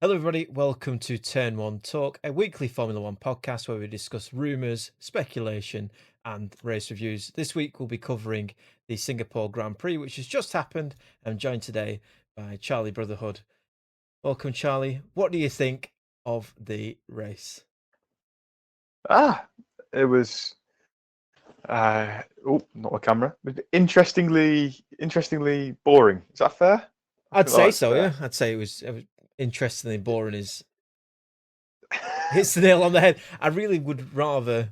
Hello, everybody. Welcome to Turn One Talk, a weekly Formula One podcast where we discuss rumours, speculation, and race reviews. This week, we'll be covering the Singapore Grand Prix, which has just happened. I'm joined today by Charlie Brotherhood. Welcome, Charlie. What do you think of the race? Ah, it was. Not a camera. Interestingly boring. Is that fair? I I'd think say that's so, yeah. fair. I'd say it was interestingly boring. Is hits the nail on the head. I really would rather,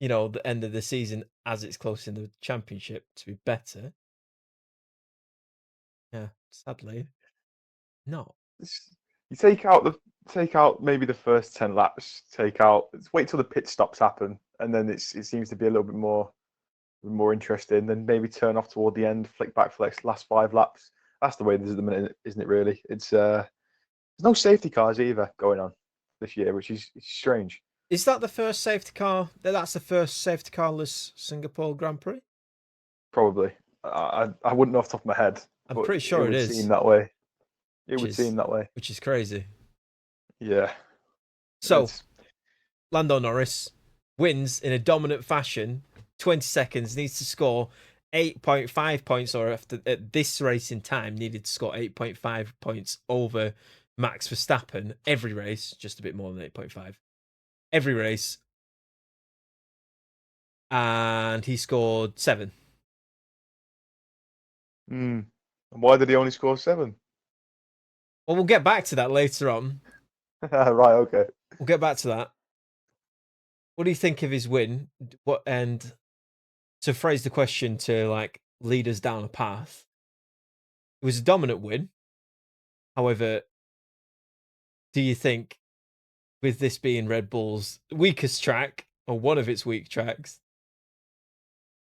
the end of the season as it's close in the championship to be better. Yeah, sadly, not. You take out maybe the first 10 laps. Wait till the pit stops happen, and then it seems to be a little bit more interesting. Then maybe turn off toward the end, flick back for like last 5 laps. That's the way it is at the minute, isn't it? Really, there's no safety cars either going on this year, which is strange. Is that the first safety car? That's the first safety carless Singapore Grand Prix? Probably. I wouldn't know off the top of my head, I'm but pretty it sure it would seem is, that way. It which would is seem that way. which is crazy. Yeah. So, It's Lando Norris wins in a dominant fashion. 20 seconds, needs to score 8.5 points, or after at this racing time, needed to score 8.5 points over Max Verstappen every race, just a bit more than 8.5. Every race. And he scored 7. And why did he only score 7? Well, we'll get back to that later on. Right, okay. We'll get back to that. What do you think of his win? What and to phrase the question to like lead us down a path, it was a dominant win. However, do you think with this being Red Bull's weakest track or one of its weak tracks,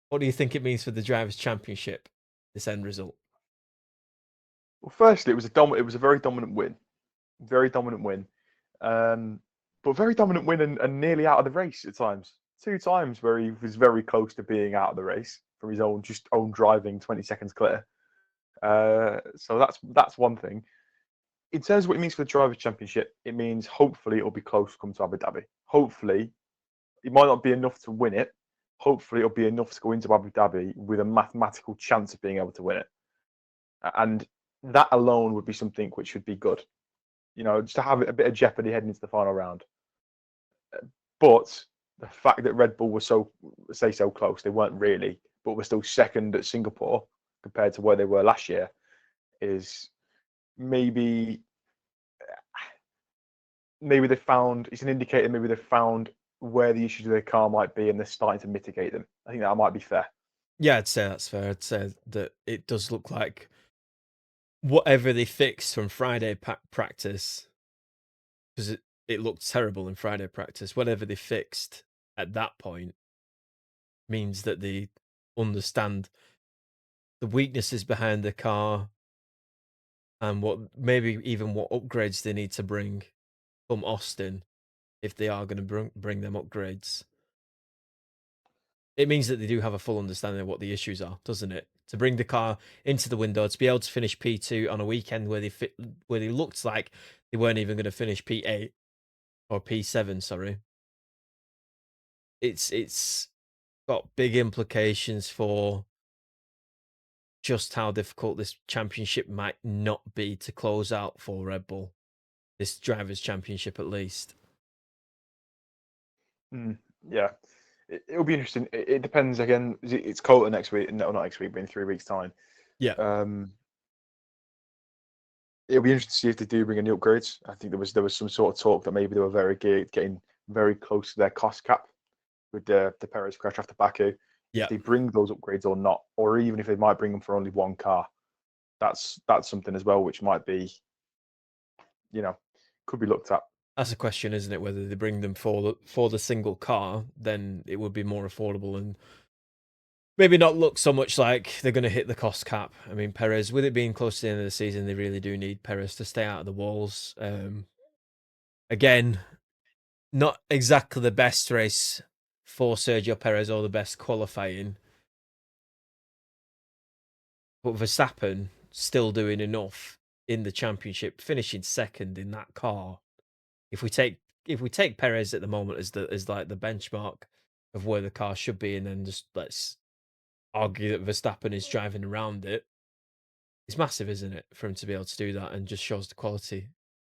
what do you think it means for the Drivers' Championship? This end result. Well, firstly, it was a very dominant win. Very dominant win. Um, but very dominant win and nearly out of the race at times. 2 times where he was very close to being out of the race from his own driving 20 seconds clear. So that's one thing. In terms of what it means for the Drivers' Championship, it means hopefully it'll be close come to Abu Dhabi. Hopefully, it might not be enough to win it. Hopefully, it'll be enough to go into Abu Dhabi with a mathematical chance of being able to win it. And that alone would be something which would be good. Just to have a bit of jeopardy heading into the final round. But the fact that Red Bull was so close, they weren't really, but were still second at Singapore compared to where they were last year, is maybe they found it's an indicator. Maybe they found where the issues with their car might be, and they're starting to mitigate them. I think that might be fair. Yeah, I'd say that's fair. I'd say that it does look like whatever they fixed from Friday practice, because it looked terrible in Friday practice. Whatever they fixed at that point means that they understand the weaknesses behind the car and what maybe even what upgrades they need to bring from Austin if they are going to bring them upgrades. It means that they do have a full understanding of what the issues are, doesn't it? To bring the car into the window, to be able to finish P2 on a weekend where they looked like they weren't even going to finish P8 or P7, sorry. It's got big implications for just how difficult this championship might not be to close out for Red Bull. This drivers' championship, at least. Yeah, it'll be interesting. It depends again. It's Colton next week. No, not next week, but in 3 weeks' time. Yeah. Um, it'll be interesting to see if they do bring any upgrades. I think there was some sort of talk that maybe they were getting very close to their cost cap with the Perez crash after Baku. If Yeah. they bring those upgrades or not, or even if they might bring them for only one car, that's something as well, which might be, could be looked at. That's a question, isn't it? Whether they bring them for the single car, then it would be more affordable and maybe not look so much like they're going to hit the cost cap. I mean, Perez, with it being close to the end of the season, they really do need Perez to stay out of the walls. Again, not exactly the best race for Sergio Perez or the best qualifying, but Verstappen still doing enough in the championship, finishing second in that car. If we take if we take Perez at the moment as like the benchmark of where the car should be, and then just let's argue that Verstappen is driving around it, it's massive, isn't it, for him to be able to do that, and just shows the quality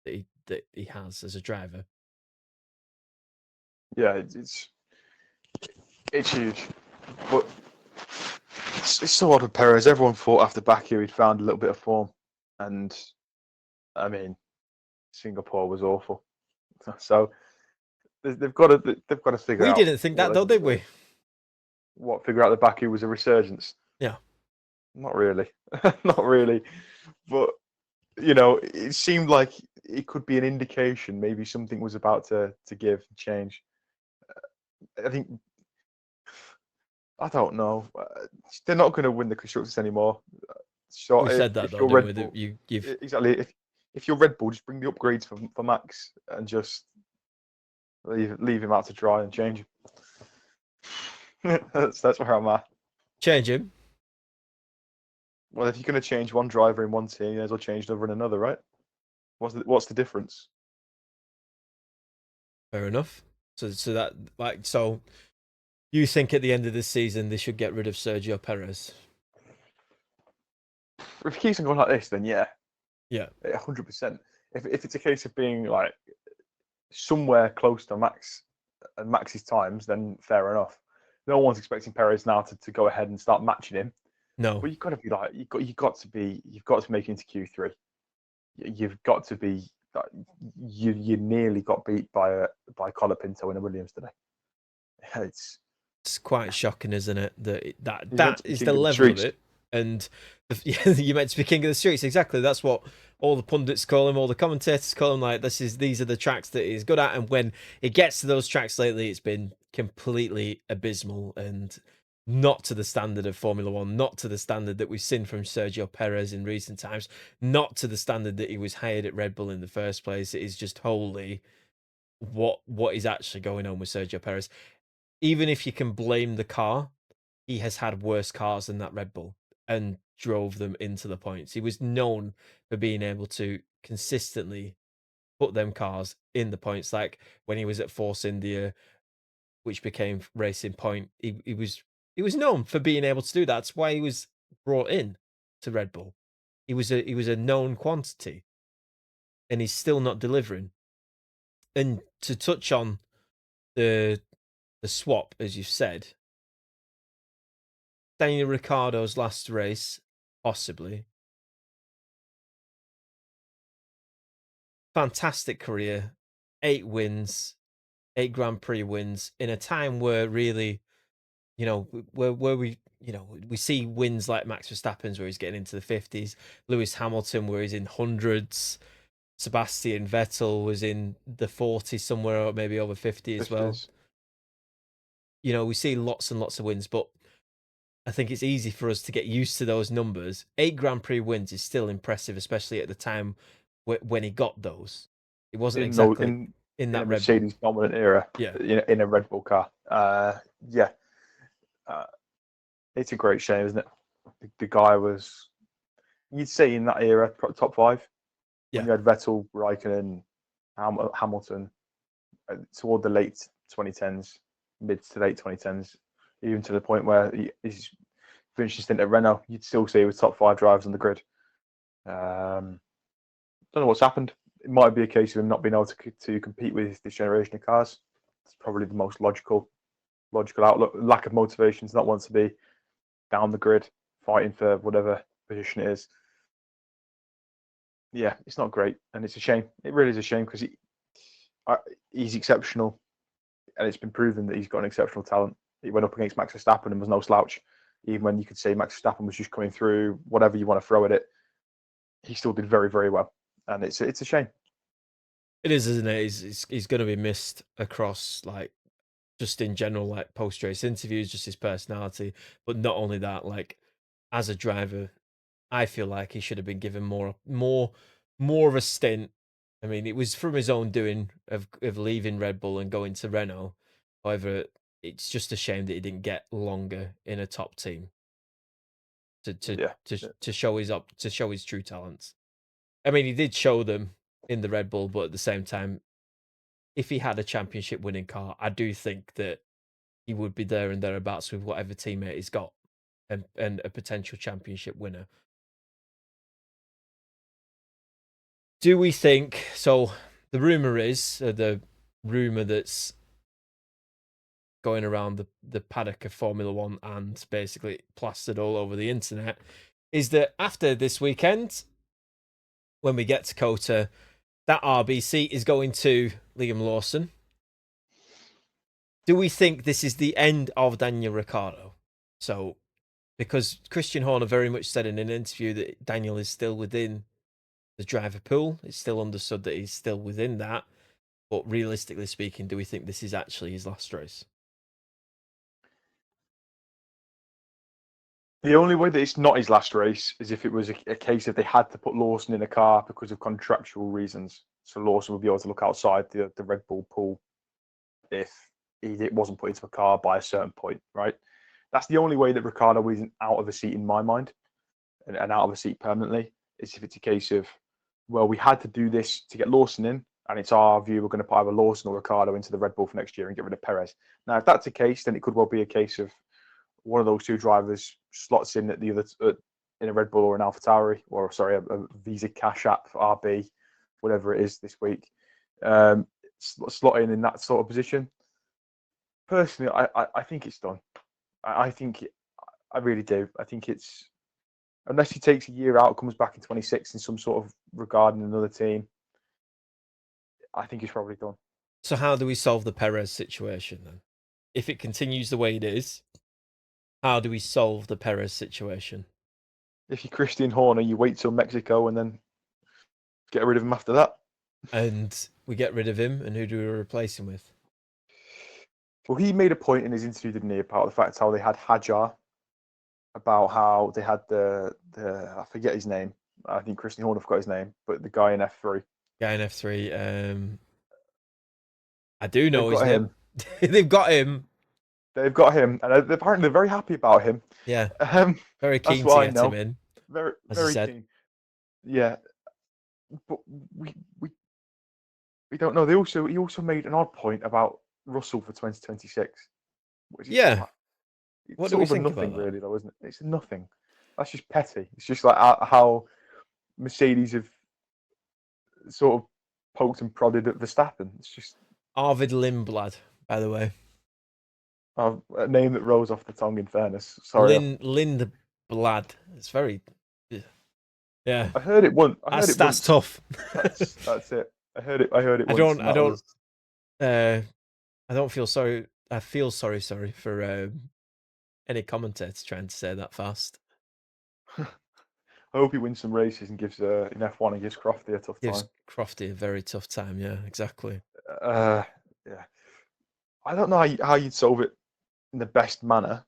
that he has as a driver. Yeah, it's huge, but it's so odd with Perez. Everyone thought after Baku he'd found a little bit of form, and I mean Singapore was awful. So they've got to figure We out didn't think what that they're though, going did to do. we? What figure out that Baku was a resurgence? Yeah. Not really, not really. But you know, it seemed like it could be an indication. Maybe something was about to give change. I think I don't know. They're not going to win the constructors anymore. So We said that if though, you're didn't Red we? That Bull, you've exactly. If you're Red Bull, just bring the upgrades for Max and just leave him out to dry and change him. That's where I'm at. changed him. Well, if you're going to change one driver in one team, you may as well change another in another, right? What's the difference? Fair enough. So that like so you think at the end of this season they should get rid of Sergio Perez? If he keeps on going like this, then yeah, Yeah. 100%. If it's a case of being like somewhere close to Max and Max's times, then fair enough. No one's expecting Perez now to go ahead and start matching him. No. But you've got to be like you've got to make it into Q3. You've got to be you nearly got beat by Colapinto in a Williams today. It's It's quite shocking, isn't it? he's meant That to be is king the of the level of streets. it. And you meant to be king of the streets. Exactly. That's what all the pundits call him, all the commentators call him. Like these are the tracks that he's good at. And when it gets to those tracks lately, it's been completely abysmal and not to the standard of Formula One, not to the standard that we've seen from Sergio Perez in recent times, not to the standard that he was hired at Red Bull in the first place. It is just wholly what is actually going on with Sergio Perez. Even if you can blame the car, he has had worse cars than that Red Bull and drove them into the points. He was known for being able to consistently put them cars in the points. Like when he was at Force India, which became Racing Point, he was known for being able to do that. That's why he was brought in to Red Bull. He was a known quantity, and he's still not delivering. And to touch on the the swap, as you said, Daniel Ricciardo's last race, possibly. Fantastic career, 8 wins, 8 Grand Prix wins in a time where really, where we, we see wins like Max Verstappen's where he's getting into the 50s, Lewis Hamilton where he's in hundreds, Sebastian Vettel was in the 40s somewhere or maybe over 50 as well. 50s. We see lots and lots of wins, but I think it's easy for us to get used to those numbers. 8 Grand Prix wins is still impressive, especially at the time when he got those. It wasn't in no exactly in in a that Red Bull. Mercedes dominant era, Yeah. in a Red Bull car. Yeah, uh, it's a great shame, isn't it? The guy was, you'd say in that era, top five when Yeah. you had Vettel, Raikkonen, Hamilton, toward the late 2010s, mid to late 2010s, even to the point where he's finished his stint at Renault. You'd still say he was top five drivers on the grid. Don't know what's happened. It might be a case of him not being able to compete with this generation of cars. It's probably the most logical outlook. Lack of motivation to not want to be down the grid fighting for whatever position it is. Yeah, it's not great, and it's a shame. It really is a shame because he's exceptional, and it's been proven that he's got an exceptional talent. He went up against Max Verstappen and was no slouch. Even when you could say Max Verstappen was just coming through, whatever you want to throw at it, he still did very, very well, and it's a shame. It is, isn't it? He's going to be missed across, like, just in general, like post race interviews, just his personality. But not only that, like as a driver, I feel like he should have been given more of a stint. I mean, it was from his own doing of leaving Red Bull and going to Renault. However, it's just a shame that he didn't get longer in a top team to to Yeah, to show his true talents. I mean, he did show them in the Red Bull, but at the same time, if he had a championship winning car, I do think that he would be there and thereabouts with whatever teammate he's got, and a potential championship winner. Do we think so? The rumor is the rumor that's going around the paddock of Formula One and basically plastered all over the internet is that after this weekend, when we get to Kota, that RBC is going to Liam Lawson. Do we think this is the end of Daniel Ricciardo? So, because Christian Horner very much said in an interview that Daniel is still within the driver pool, it's still understood that he's still within that. But realistically speaking, do we think this is actually his last race? The only way that it's not his last race is if it was a case of they had to put Lawson in a car because of contractual reasons. So Lawson would be able to look outside the Red Bull pool if it wasn't put into a car by a certain point, right? That's the only way that Ricciardo isn't out of a seat in my mind and out of a seat permanently, is if it's a case of, well, we had to do this to get Lawson in, and it's our view we're going to put either Lawson or Ricciardo into the Red Bull for next year and get rid of Perez. Now, if that's the case, then it could well be a case of one of those two drivers slots in at the other in a Red Bull or an AlphaTauri, or sorry, a Visa Cash App RB, whatever it is this week, slot in that sort of position. Personally, I think it's done. I think I really do. I think it's, unless he takes a year out, comes back in 26 in some sort of regard in another team, I think it's probably done. So how do we solve the Perez situation then? If it continues the way it is, how do we solve the Perez situation? If you're Christian Horner, you wait till Mexico and then get rid of him after that. And we get rid of him, and who do we replace him with? Well, he made a point in his interview, didn't he, about the fact how they had Hajar, about how they had the I forget his name. I think Christian Horner forgot his name, but the guy in F3. Guy in F3. I do They've know his got name. him. They've got him. They've got him, and apparently they're very happy about him. Yeah, Um, very that's keen to what I get him know. in, Very, as I very said. keen. Yeah, but we don't know. He also made an odd point about Russell for 2026, which is sort Yeah. of What it's do we sort of a think about nothing, that? really, though, isn't it? It's a nothing. That's just petty. It's just like how Mercedes have sort of poked and prodded at Verstappen. It's just Arvid Lindblad, by the way. a name that rolls off the tongue. In fairness, sorry, Lindblad. It's very, yeah. I heard it once. I heard it That's once. tough. That's it. I heard it. I heard it I once, don't. and I that don't. was. I don't feel sorry. I feel sorry. Sorry for any commentator trying to say that fast. I hope he wins some races and gives in F1 and gives Crofty a tough Gives time. Crofty a very tough time. Yeah, exactly. Yeah, I don't know how you'd solve it in the best manner.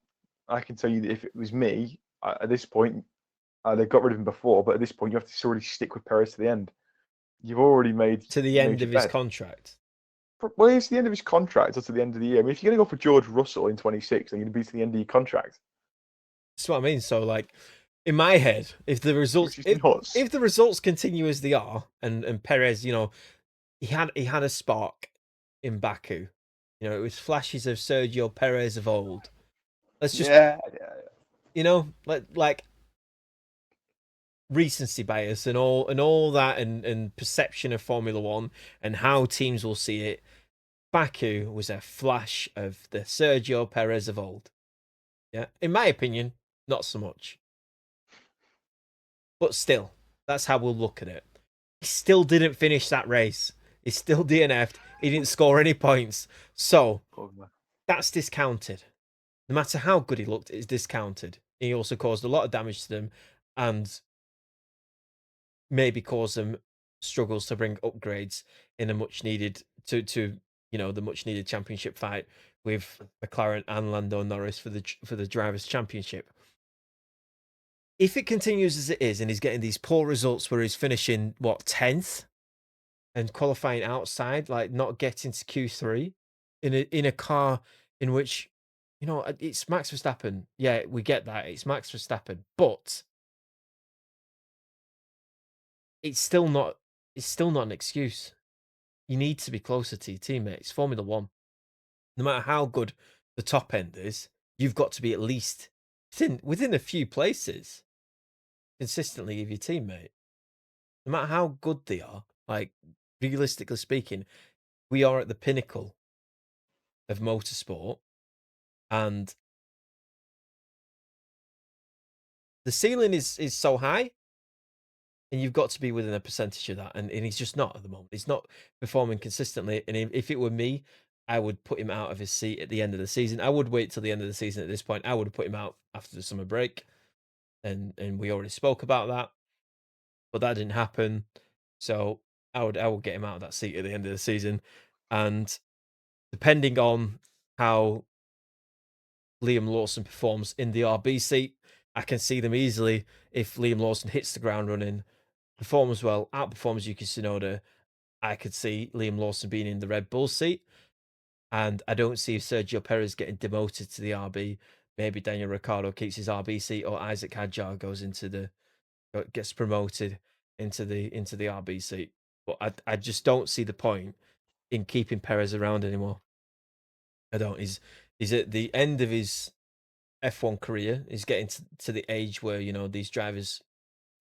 I can tell you that if it was me at this point, they got rid of him before, but at this point you have to already stick with Perez to the end. You've already To the made end your of his bed. contract. Well, it's the end of his contract or to the end of the year. I mean, if you're going to go for George Russell in 26, then you're going to be to the end of your contract, That's what I mean. So, like, in my head, if the results, which is nuts. if the results continue as they are, and Perez, he had a spark in Baku. It was flashes of Sergio Perez of old. Let's just, Yeah. like recency bias and all that and perception of Formula One and how teams will see it. Baku was a flash of the Sergio Perez of old. Yeah, in my opinion, not so much. But still, that's how we'll look at it. He still didn't finish that race. He still DNF'd. He didn't score any points. So that's discounted. No matter how good he looked, it's discounted. He also caused a lot of damage to them and maybe caused them struggles to bring upgrades in a much needed to the much needed championship fight with McLaren and Lando Norris for the drivers' championship. If it continues as it is and he's getting these poor results where he's finishing 10th and qualifying outside, like not getting to Q3 in a car in which it's Max Verstappen. Yeah, we get that. It's Max Verstappen, but it's still not it's still not an excuse. You need to be closer to your teammates. Formula One, no matter how good the top end is, you've got to be at least within a few places consistently of your teammate. No matter how good they are, like realistically speaking, we are at the pinnacle of motorsport, and the ceiling is so high, and you've got to be within a percentage of that. And he's just not at the moment. He's not performing consistently. And if it were me, I would put him out of his seat at the end of the season. I would wait till the end of the season at this point. I would put him out after the summer break. And we already spoke about that, but that didn't happen. So I would get him out of that seat at the end of the season. And depending on how Liam Lawson performs in the RB seat, I can see them easily if Liam Lawson hits the ground running, performs well, outperforms Yuki Tsunoda. I could see Liam Lawson being in the Red Bull seat, and I don't see Sergio Perez getting demoted to the RB. Maybe Daniel Ricciardo keeps his RB seat, or Isaac Hadjar gets promoted into the RB seat. But I just don't see the point in keeping Perez around anymore. I don't. He's at the end of his F1 career. He's getting to the age where these drivers,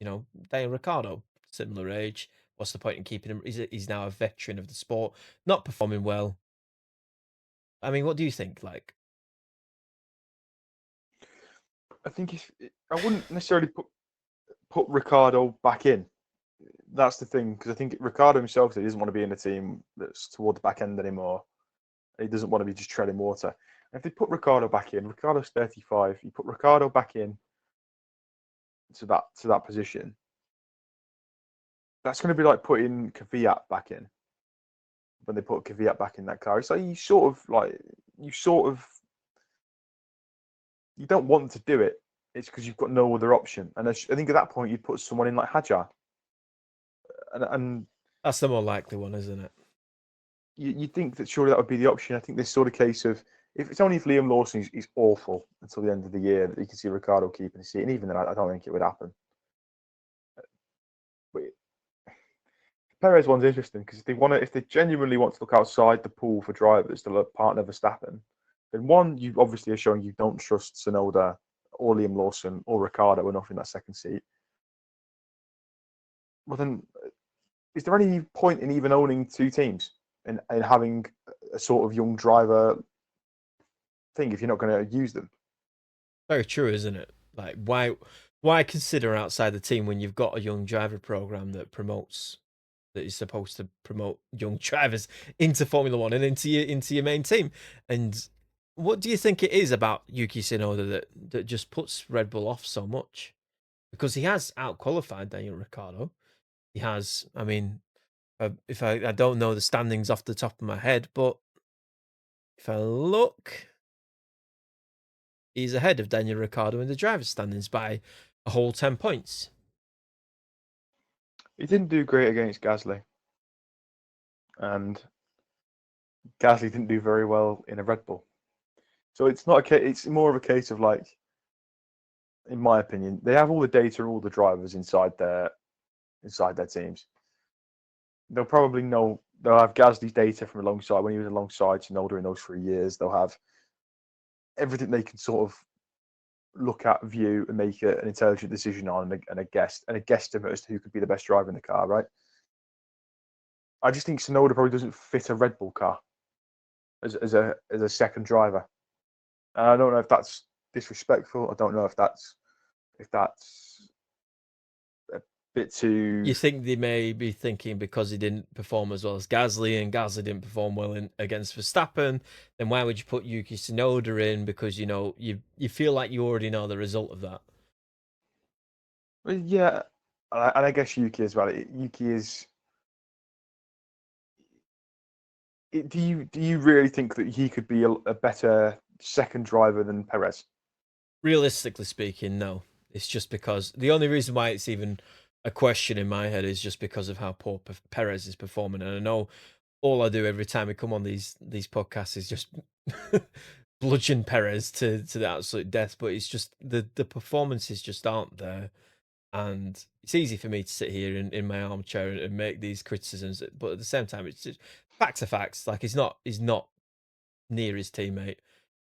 Daniel Ricciardo, similar age. What's the point in keeping him? He's now a veteran of the sport, not performing well. I mean, what do you think? Like, I think I wouldn't necessarily put Ricardo back in. That's the thing, because I think Ricardo himself said he doesn't want to be in a team that's toward the back end anymore. He doesn't want to be just treading water. And if they put Ricardo back in, Ricardo's 35. You put Ricardo back in to that position. That's going to be like putting Kvyat back in. When they put Kvyat back in that car, it's like you don't want to do it. It's because you've got no other option. And I think at that point you'd put someone in like Hadjar, and that's the more likely one, isn't it? you think that surely that would be the option. I think this sort of case of if it's only if Liam Lawson is awful until the end of the year that you can see Ricardo keeping his seat, and even then I don't think it would happen. But Perez one's interesting because if they genuinely want to look outside the pool for drivers to partner Verstappen, then one, you obviously are showing you don't trust Tsunoda or Liam Lawson or Ricardo enough in that second seat. Well, then, is there any point in even owning two teams and having a sort of young driver thing if you're not going to use them? Very true, isn't it? Like, why consider outside the team when you've got a young driver program that is supposed to promote young drivers into Formula One and into your main team? And what do you think it is about Yuki Tsunoda that just puts Red Bull off so much? Because he has outqualified Daniel Ricciardo. He has. I mean, if I don't know the standings off the top of my head, but if I look, he's ahead of Daniel Ricciardo in the driver's standings by a whole 10 points. He didn't do great against Gasly, and Gasly didn't do very well in a Red Bull. So it's not a case. It's more of a case of like, in my opinion, they have all the data, all the drivers inside their teams. They'll probably know. They'll have Gasly's data from alongside when he was alongside Tsunoda in those 3 years. They'll have everything they can sort of look at, view, and make an intelligent decision on, and a guesstimate as to who could be the best driver in the car. Right. I just think Tsunoda probably doesn't fit a Red Bull car as a second driver. And I don't know if that's disrespectful. I don't know if that's a bit too. You think they may be thinking because he didn't perform as well as Gasly, and Gasly didn't perform well against Verstappen, then why would you put Yuki Tsunoda in? Because you feel like you already know the result of that. Yeah, and I guess Yuki as well. Yuki is. Do you really think that he could be a better second driver than Perez? Realistically speaking, no. It's just because the only reason why it's even a question in my head is just because of how poor Perez is performing. And I know all I do every time we come on these podcasts is just bludgeon Perez to the absolute death. But it's just the performances just aren't there. And it's easy for me to sit here in my armchair and make these criticisms, but at the same time, it's just facts are facts. Like he's not near his teammate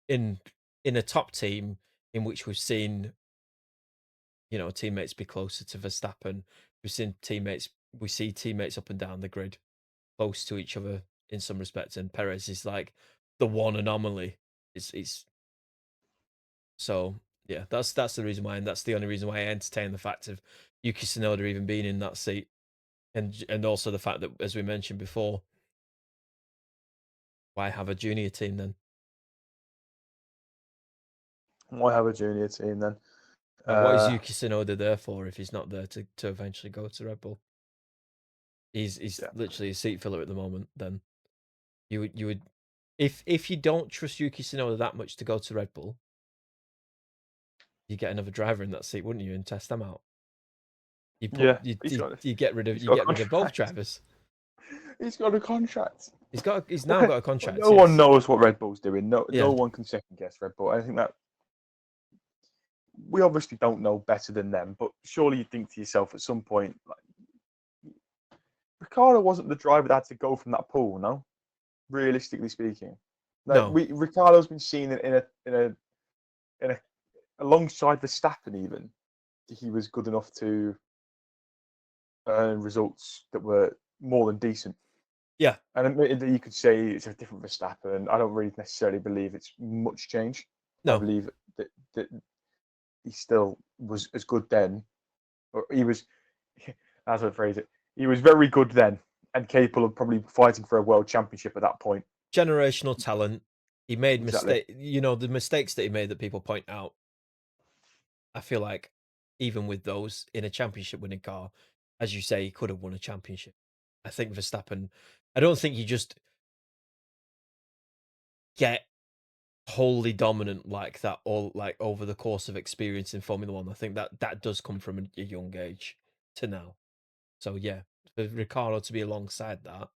in in a top team in which we've seen teammates be closer to Verstappen. We see teammates up and down the grid close to each other in some respects, and Perez is like the one anomaly. It's so yeah, that's the reason why, and that's the only reason why I entertain the fact of Yuki Tsunoda even being in that seat, and also the fact that, as we mentioned before, why have a junior team then? Why have a junior team then? Like, what is Uh, Yuki Tsunoda there for if he's not there to eventually go to Red Bull? He's yeah, literally a seat filler at the moment. Then you would if you don't trust Yuki Tsunoda that much to go to Red Bull, you get another driver in that seat, wouldn't you, and test them out? You put yeah. He's got you get rid of he's got a both contract. drivers. He's got a contract. He's now Well, got a contract. no one Yes, knows what Red Bull's doing. No yeah, one can second guess Red Bull. I think that we obviously don't know better than them, but surely you think to yourself at some point, like, Ricciardo wasn't the driver that had to go from that pool. No, realistically speaking, like no, Ricciardo's been seen in a alongside Verstappen even. He was good enough to earn results that were more than decent. yeah, And admittedly, you could say it's a different Verstappen. I don't really necessarily believe it's much change. I no. believe that he still was as good then, or he was, as I phrase it, he was very good then and capable of probably fighting for a world championship at that point. Generational talent. He made Exactly. the mistakes that he made that people point out. I feel like even with those in a championship winning car, as you say, he could have won a championship. I think Verstappen. I don't think you just get wholly dominant like that all like over the course of experience in Formula One. I think that does come from a young age to now. So yeah, for Ricardo to be alongside that,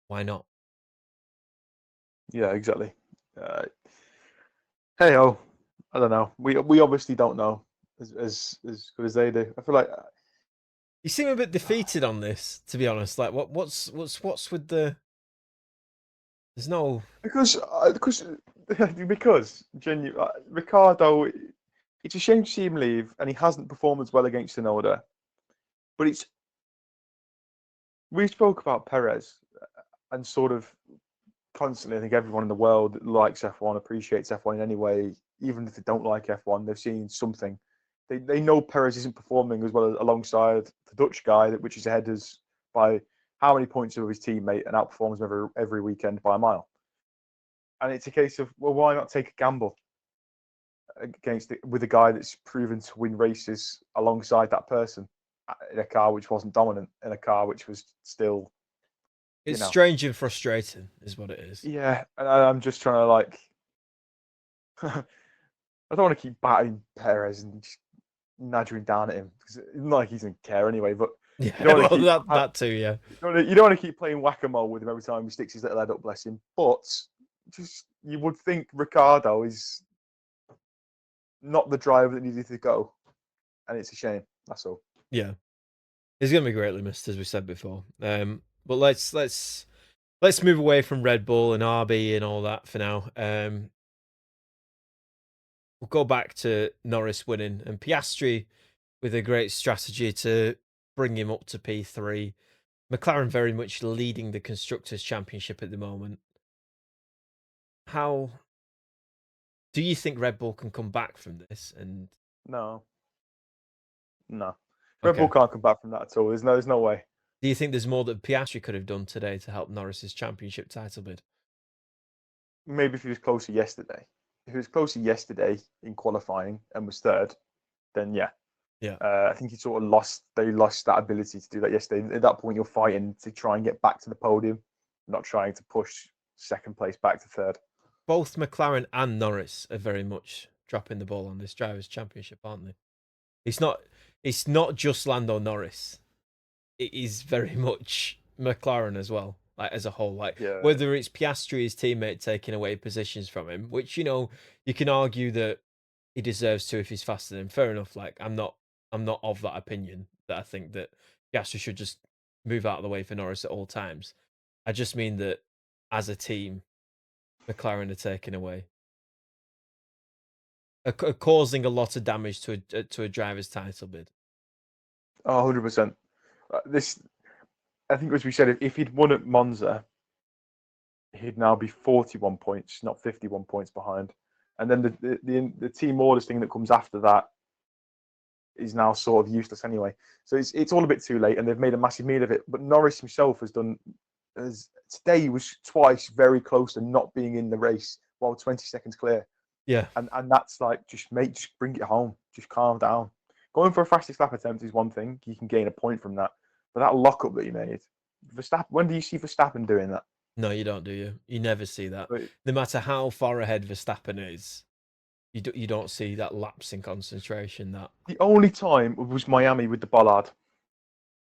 why not? Yeah, exactly. Uh, hey, oh, I don't know. We obviously don't know as good as they do. I feel like You seem a bit defeated on this, to be honest. Like, what's with the? There's no. because because Ricardo. It's a shame to see him leave, and he hasn't performed as well against Tsunoda. But it's we spoke about Perez and sort of constantly. I think everyone in the world that likes F1 appreciates F1 in any way, even if they don't like F1. They've seen something. They know Perez isn't performing as well as alongside the Dutch guy, which is ahead us by how many points of his teammate and outperforms him every weekend by a mile. And it's a case of, well, why not take a gamble with a guy that's proven to win races alongside that person in a car which wasn't dominant, in a car which was still, you It's know, strange and frustrating, is what it is. yeah. And I'm just trying to like, I don't want to keep batting Perez and just nudging down at him because it's not like he doesn't care anyway. But you Yeah, don't want to well, keep that too. Yeah, you don't want to keep playing whack a mole with him every time he sticks his little head up, bless him. But just you would think Ricardo is not the driver that needed to go, and it's a shame. That's all. yeah. He's gonna be greatly missed, as we said before. But let's move away from Red Bull and RB and all that for now. We'll go back to Norris winning and Piastri with a great strategy to bring him up to P3. McLaren very much leading the constructors' championship at the moment. How do you think Red Bull can come back from this? And No, no, Red Bull okay, can't come back from that at all. There's no way. do you think there's more that Piastri could have done today to help Norris's championship title bid? Maybe if he was closer yesterday. If he was closer yesterday in qualifying and was third, then yeah. Yeah. I think he sort of lost. They lost that ability to do that yesterday. At that point, you're fighting to try and get back to the podium, not trying to push second place back to third. Both McLaren and Norris are very much dropping the ball on this drivers' championship, aren't they? It's not it's not just Lando Norris. It is very much McLaren as well, like as a whole. Like Yeah, whether it's Piastri, his teammate, taking away positions from him, which you can argue that he deserves to if he's faster than him. Fair enough. Like I'm not of that opinion that I think that Piastri should just move out of the way for Norris at all times. I just mean that as a team, McLaren are taking away, are causing a lot of damage to a driver's title bid. Oh, 100%. This, I think, as we said, if he'd won at Monza, he'd now be 41 points, not 51 points behind. And then the team orders thing that comes after that is now sort of useless anyway. So it's all a bit too late, and they've made a massive meal of it. But Norris himself has done as today he was twice very close to not being in the race while 20 seconds clear. Yeah, And that's like just bring it home, just calm down. Going for a fastest lap attempt is one thing; you can gain a point from that. But that lockup that he made, Verstappen. When do you see Verstappen doing that? no, you don't, do you? You never see that. But No matter how far ahead Verstappen is, you don't see that lapse in concentration. That the only time was Miami with the Bollard.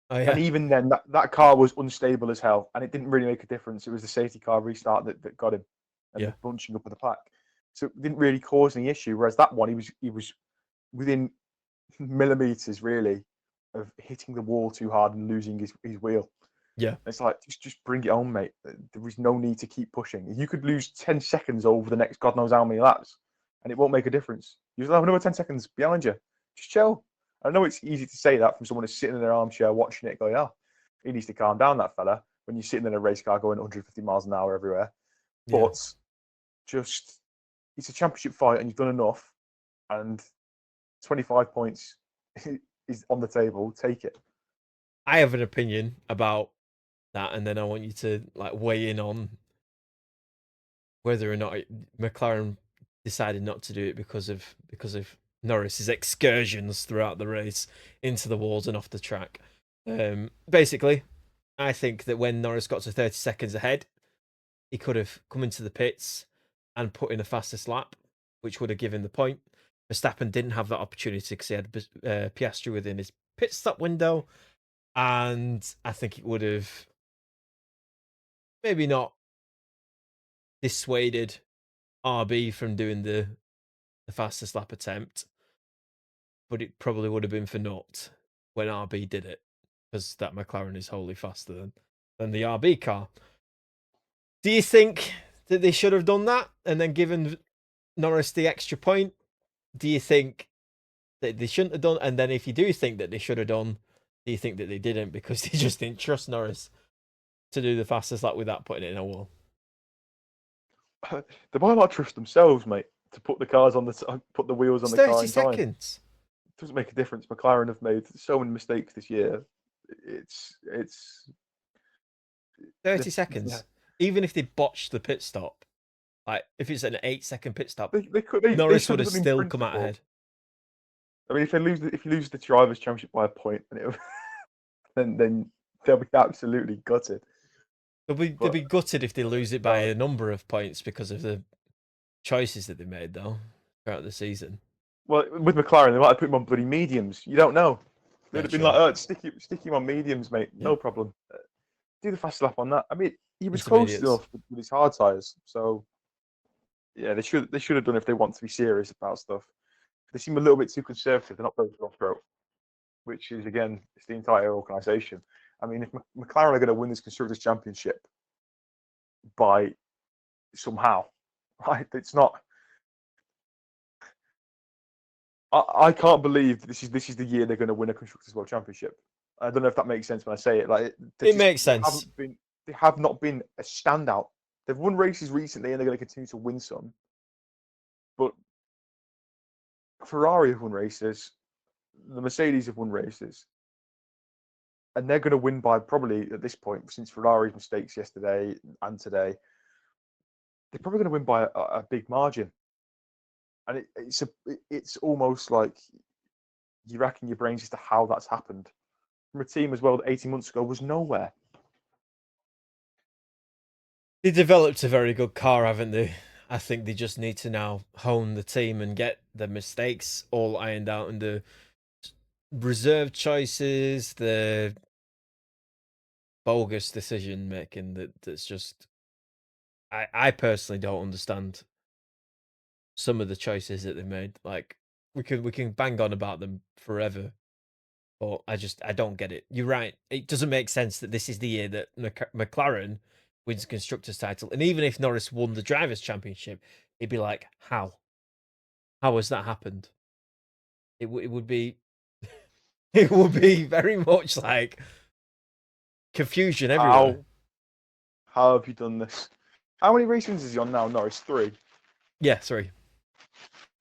oh And yeah, even then, that car was unstable as hell, and it didn't really make a difference. It was the safety car restart that got him, and yeah, the bunching up of the pack. So it didn't really cause any issue. Whereas that one, he was within millimeters really of hitting the wall too hard and losing his wheel. yeah, It's like just bring it on, mate. There is no need to keep pushing. You could lose 10 seconds over the next God knows how many laps, and it won't make a difference. You will have another 10 seconds behind you. Just chill. I know it's easy to say that from someone who's sitting in their armchair watching it, going, "Oh, he needs to calm down, that fella." When you're sitting in a race car going 150 miles an hour everywhere, yeah. but just it's a championship fight, and you've done enough, and 25 points is on the table. Take it. I have an opinion about that, and then I want you to like weigh in on whether or not McLaren decided not to do it because of Norris's excursions throughout the race into the walls and off the track. Basically, I think that when Norris got to 30 seconds ahead, he could have come into the pits and put in a fastest lap, which would have given the point. Verstappen didn't have that opportunity because he had Piastri within his pit stop window, and I think it would have maybe not dissuaded RB from doing the fastest lap attempt, but it probably would have been for naught when RB did it because that McLaren is wholly faster than the RB car. Do you think that they should have done that and then given Norris the extra point? Do you think that they shouldn't have done? And then if you do think that they should have done, do you think that they didn't because they just didn't trust Norris to do the fastest lap without putting it in a wall? They might not trust themselves, mate, to put the cars on put the wheels on It's the car 30 in time. seconds. It doesn't make a difference. McLaren have made so many mistakes this year. It's 30 the yeah. seconds. Even if they botched the pit stop, like if it's an 8-second pit stop, They Norris would should have have done in still come out principle. ahead. I mean, if you lose the drivers' championship by a point, then they'll be absolutely gutted. They'll But be gutted if they oh lose it by God, a number of points because of the choices that they made, though, throughout the season. well, with McLaren, they might have put him on bloody mediums. You don't know. They'd Yeah, have been like, true. "Oh, stick him on mediums, mate. Yeah, No problem. Do the fast lap on that." I mean, he was close intermediates. enough with his hard tires, so yeah, they should have done if they want to be serious about stuff. They seem a little bit too conservative. They're not very cutthroat, which is again, it's the entire organisation. I mean, if McLaren are going to win this constructors' championship by somehow, right? It's not. I can't believe that this is the year they're going to win a constructors' world championship. I don't know if that makes sense when I say it. Like It makes sense. they have not been a standout. They've won races recently, and they're going to continue to win some. But Ferrari have won races, the Mercedes have won races, and they're going to win by probably at this point, since Ferrari's mistakes yesterday and today, they're probably going to win by a big margin. And it's almost like you racking your brains as to how that's happened from a team as well that 18 months ago was nowhere. They developed a very good car, haven't they? I think they just need to now hone the team and get the mistakes all ironed out and the reserve choices, the bogus decision making that's just I personally don't understand some of the choices that they made. Like we can bang on about them forever, But I don't get it. You're right. It doesn't make sense that this is the year that McLaren wins the constructors title, and even if Norris won the drivers' championship, it'd be like, how? How has that happened? It would be it would be very much like confusion everywhere. How have you done this? How many race wins is he on now? Norris, three. Yeah, sorry.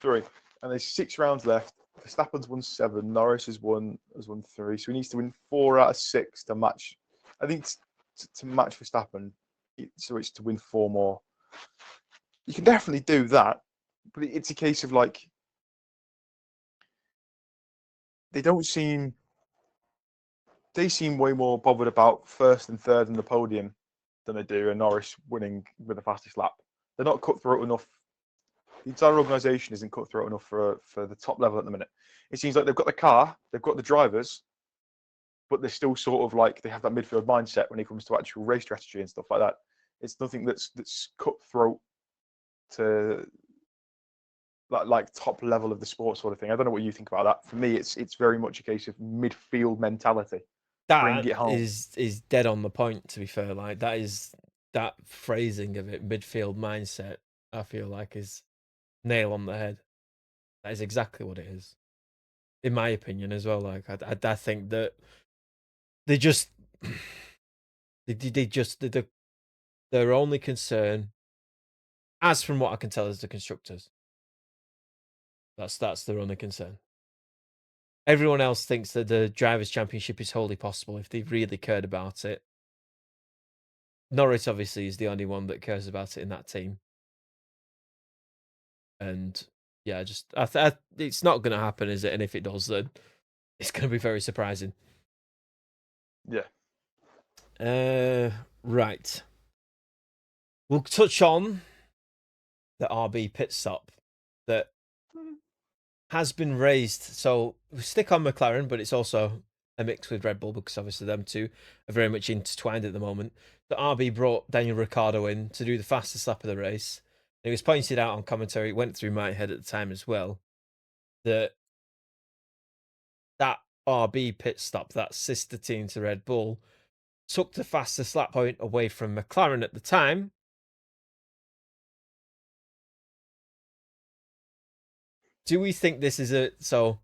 Three. And there's 6 rounds left. Verstappen's won 7. Norris has won 3. So he needs to win 4 out of 6 to match. I think to match Verstappen, so it's to win 4 more. You can definitely do that, but it's a case of like they don't seem they seem way more bothered about first and third in the podium than they do and Norris winning with the fastest lap. They're not cutthroat enough. The entire organisation isn't cutthroat enough for the top level at the minute. It seems like they've got the car, they've got the drivers, but they're still sort of like they have that midfield mindset when it comes to actual race strategy and stuff like that. It's nothing that's cutthroat to like top level of the sport sort of thing. I don't know what you think about that. For me, it's very much a case of midfield mentality. Bring That it home. is dead on the point, to be fair. Like that phrasing of it, midfield mindset, I feel like is nail on the head. That is exactly what it is. In my opinion as well. Like I think that they just they just their only concern, as from what I can tell, is the constructors. That's their only concern. Everyone else thinks that the drivers' championship is wholly possible if they really cared about it. Norris obviously is the only one that cares about it in that team, and yeah, it's not going to happen, is it? And if it does, then it's going to be very surprising. Yeah. Right. We'll touch on the RB pit stop that has been raised. So we stick on McLaren, but it's also a mix with Red Bull because obviously them two are very much intertwined at the moment. The RB brought Daniel Ricciardo in to do the fastest lap of the race. It was pointed out on commentary, it went through my head at the time as well, that RB pit stop, that sister team to Red Bull, took the fastest lap point away from McLaren at the time. Do we think this is so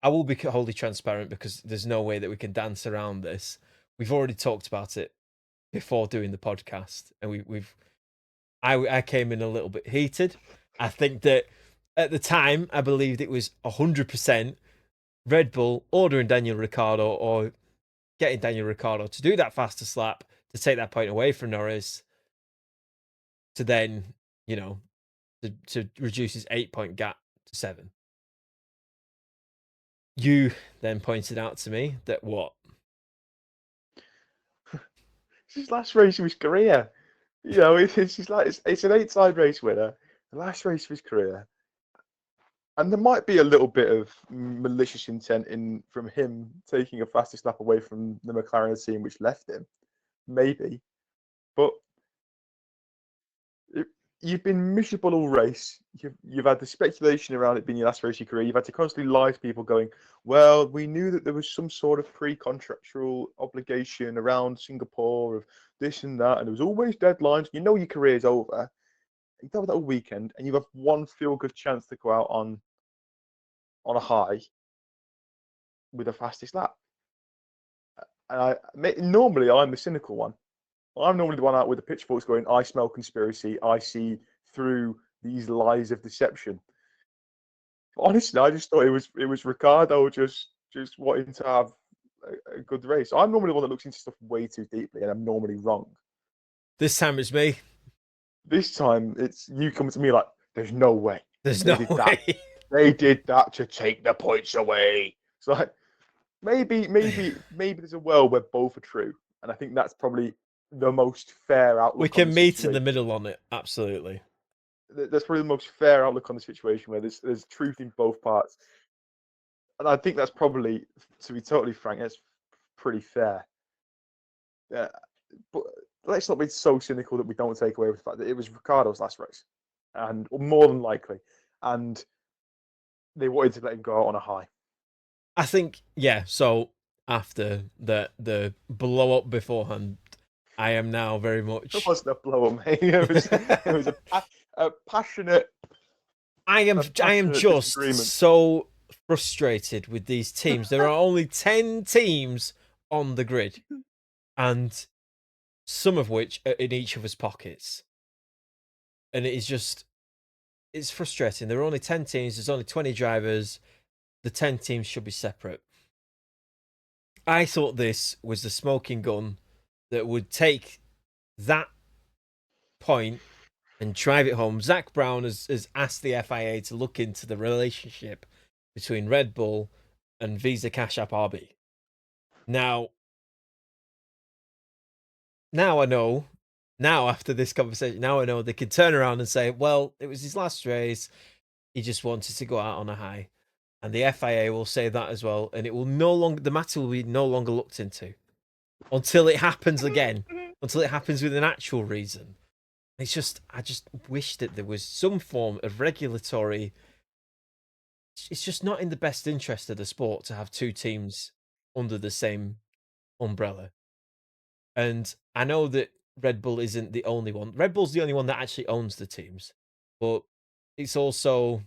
I will be wholly transparent because there's no way that we can dance around this. We've already talked about it before doing the podcast, and I came in a little bit heated. I think that at the time I believed it was 100% Red Bull ordering Daniel Ricciardo or getting Daniel Ricciardo to do that fastest lap to take that point away from Norris to then, to reduce his 8-point gap to 7. You then pointed out to me that what? It's his last race of his career. It's an 8-time race winner. The last race of his career. And there might be a little bit of malicious intent from him taking a fastest lap away from the McLaren team, which left him. Maybe. But you've been miserable all race. You've had the speculation around it being your last race of your career. You've had to constantly lie to people going, well, we knew that there was some sort of pre-contractual obligation around Singapore of this and that, and there was always deadlines. You know your career's over. You have that all weekend, and you have one feel-good chance to go out on a high with the fastest lap. And normally I'm the cynical one. I'm normally the one out with the pitchforks going, I smell conspiracy. I see through these lies of deception. Honestly, I just thought it was Ricciardo just wanting to have a good race. I'm normally the one that looks into stuff way too deeply, and I'm normally wrong. This time it's me. This time it's you coming to me like, there's no way. There's They no did that. way. They did that to take the points away. It's like maybe there's a world where both are true, and I think that's probably the most fair We outlook on the can meet in the situation. middle on it. Absolutely. That's probably the most fair outlook on the situation where there's truth in both parts, and I think that's probably, to be totally frank, that's pretty fair. Yeah, but let's not be so cynical that we don't take away with the fact that it was Ricardo's last race, and more than likely, and they wanted to let him go out on a high. I think yeah. So after the blow up beforehand, I am now very It much. wasn't a blow up, mate. It was a passionate I am just disagreement. so frustrated with these teams. There are only 10 teams on the grid, and some of which are in each of us pockets. And it is just it's frustrating. There are only 10 teams, there's only 20 drivers. The 10 teams should be separate. I thought this was the smoking gun that would take that point and drive it home. Zach Brown has asked the FIA to look into the relationship between Red Bull and Visa Cash App RB. Now, now I know. Now after this conversation, now I know they can turn around and say, "Well, it was his last race. He just wanted to go out on a high," and the FIA will say that as well, and it will no longer the matter will be no longer looked into until it happens again, until it happens with an actual reason. I just wish that there was some form of regulatory. It's just not in the best interest of the sport to have two teams under the same umbrella. And I know that Red Bull isn't the only one. Red Bull's the only one that actually owns the teams, but it's also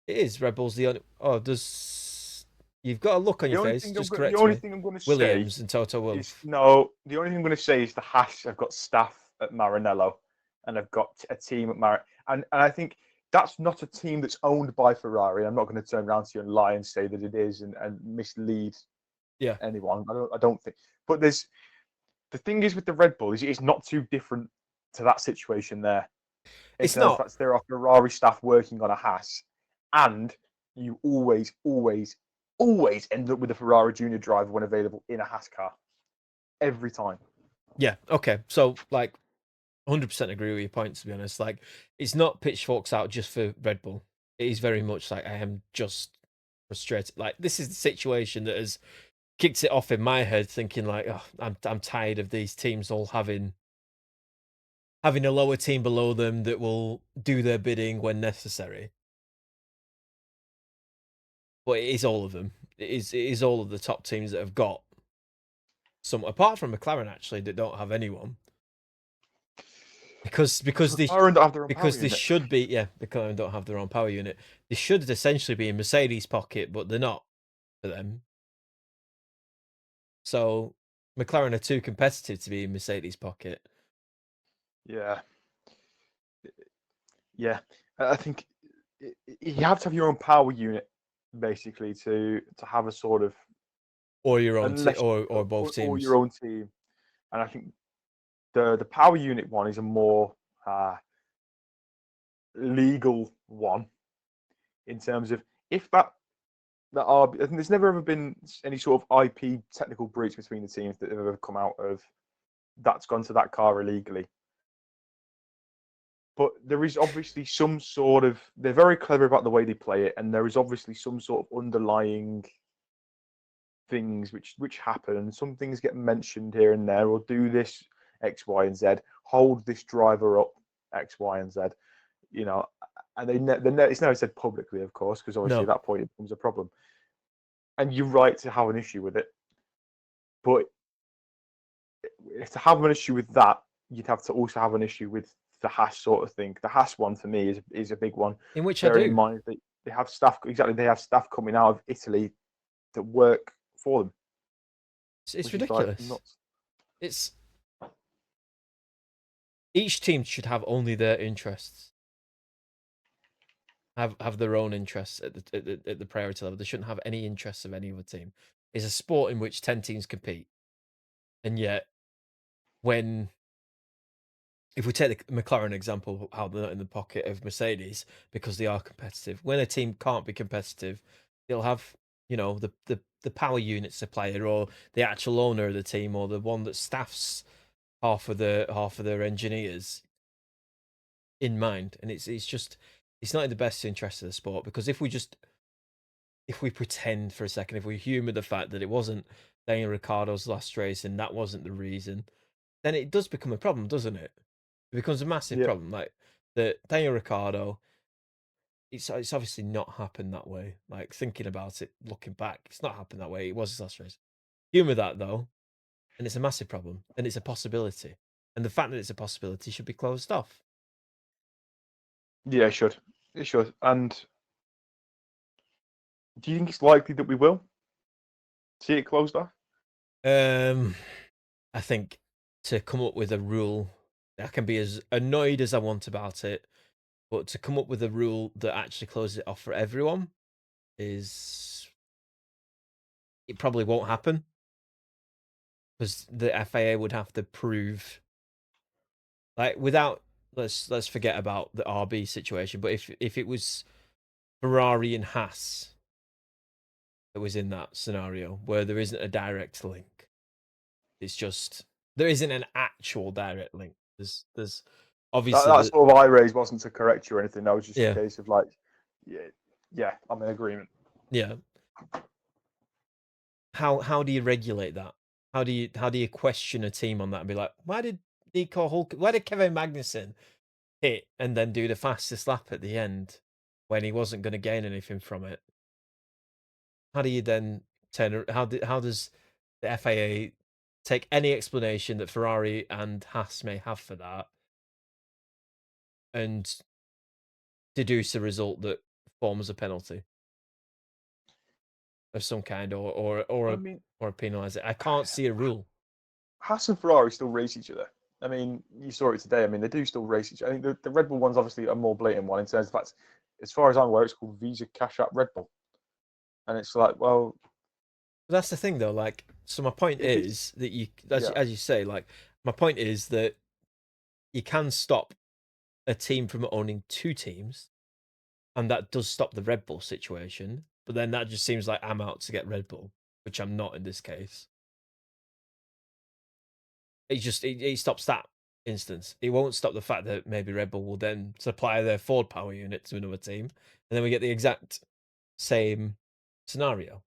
it is Red Bull's the only. Oh, does you've got a look on your face? Just The correct only me. thing I'm going to say Williams and Toto is Wolff. no. The only thing I'm going to say is the hash. I've got staff at Maranello, and I've got a team at and I think that's not a team that's owned by Ferrari. I'm not going to turn around to you and lie and say that it is and mislead Yeah, anyone. I don't think. But the thing is with the Red Bull is it's not too different to that situation there in it's terms of not. that there are Ferrari staff working on a Haas, and you always end up with a Ferrari junior driver when available in a Haas car every time. Yeah, okay. So like 100% agree with your point, to be honest. Like, it's not pitchforks out just for Red Bull. It is very much like I am just frustrated. Like, this is the situation that has kicked it off in my head, thinking like, oh, I'm tired of these teams all having a lower team below them that will do their bidding when necessary. But it is all of them. It is all of the top teams that have got some, apart from McLaren actually, that don't have anyone. Because Because because this McLaren don't have their own power because this unit. should be yeah, McLaren don't have their own power unit. This should essentially be in Mercedes' pocket, but they're not for them. So McLaren are too competitive to be in Mercedes' pocket. Yeah, yeah. I think you have to have your own power unit basically to have a sort of Or your own team unless or both or your teams. own team. And I think the power unit one is a more legal one in terms of if that are. I think there's never ever been any sort of IP technical breach between the teams that have ever come out of that's gone to that car illegally. But there is obviously some sort of they're very clever about the way they play it, and there is obviously some sort of underlying things which happen, and some things get mentioned here and there, or do this X, Y, and Z, hold this driver up X, Y, and Z. You know, and it's never said publicly, of course, because obviously at No. that point it becomes a problem. And you're right to have an issue with it, but if to have an issue with that, you'd have to also have an issue with the hash sort of thing. The hash one for me is a big one. In which I Bearing in do. mind that they have staff exactly they have staff coming out of Italy that work for them, It's which is like ridiculous. nuts. It's each team should have only their interests. Have their own interests at the priority level. They shouldn't have any interests of any other team. It's a sport in which 10 teams compete. And yet when if we take the McLaren example, how they're not in the pocket of Mercedes because they are competitive. When a team can't be competitive, they'll have the power unit supplier or the actual owner of the team or the one that staffs half of their engineers in mind. And it's just it's not in the best interest of the sport because if we pretend for a second, if we humour the fact that it wasn't Daniel Ricciardo's last race and that wasn't the reason, then it does become a problem, doesn't it? It becomes a massive Yeah, problem. Like the Daniel Ricciardo, it's obviously not happened that way. Like thinking about it, looking back, it's not happened that way. It was his last race. Humour that though, and it's a massive problem, and it's a possibility. And the fact that it's a possibility should be closed off. Yeah, it should. It should. And do you think it's likely that we will see it closed off? I think to come up with a rule, I can be as annoyed as I want about it, but to come up with a rule that actually closes it off for everyone is it probably won't happen because the FAA would have to prove like without let's forget about the RB situation, but if it was Ferrari and Haas that was in that scenario where there isn't a direct link, it's just there isn't an actual direct link. There's obviously That the sort of eye raise wasn't to correct you or anything. That was just a yeah case of like, yeah, yeah, I'm in agreement. yeah. How do you regulate that? How do you question a team on that and be like, why did Kevin Magnussen hit and then do the fastest lap at the end when he wasn't going to gain anything from it? How do you then how does the FAA take any explanation that Ferrari and Haas may have for that and deduce a result that forms a penalty of some kind I mean, or penalise it? I can't see a rule. Haas and Ferrari still race each other. I mean, you saw it today. I mean, they do still race each other. I think the Red Bull one's obviously a more blatant one in terms of fact, as far as I'm aware, it's called Visa Cash App Red Bull. And it's like, well, That's the thing, though. Like, so my point if it's, is that yeah, as you say, like, my point is that you can stop a team from owning two teams, and that does stop the Red Bull situation. But then that just seems like I'm out to get Red Bull, which I'm not in this case. It stops that instance. It won't stop the fact that maybe Red Bull will then supply their Ford power unit to another team, and then we get the exact same scenario.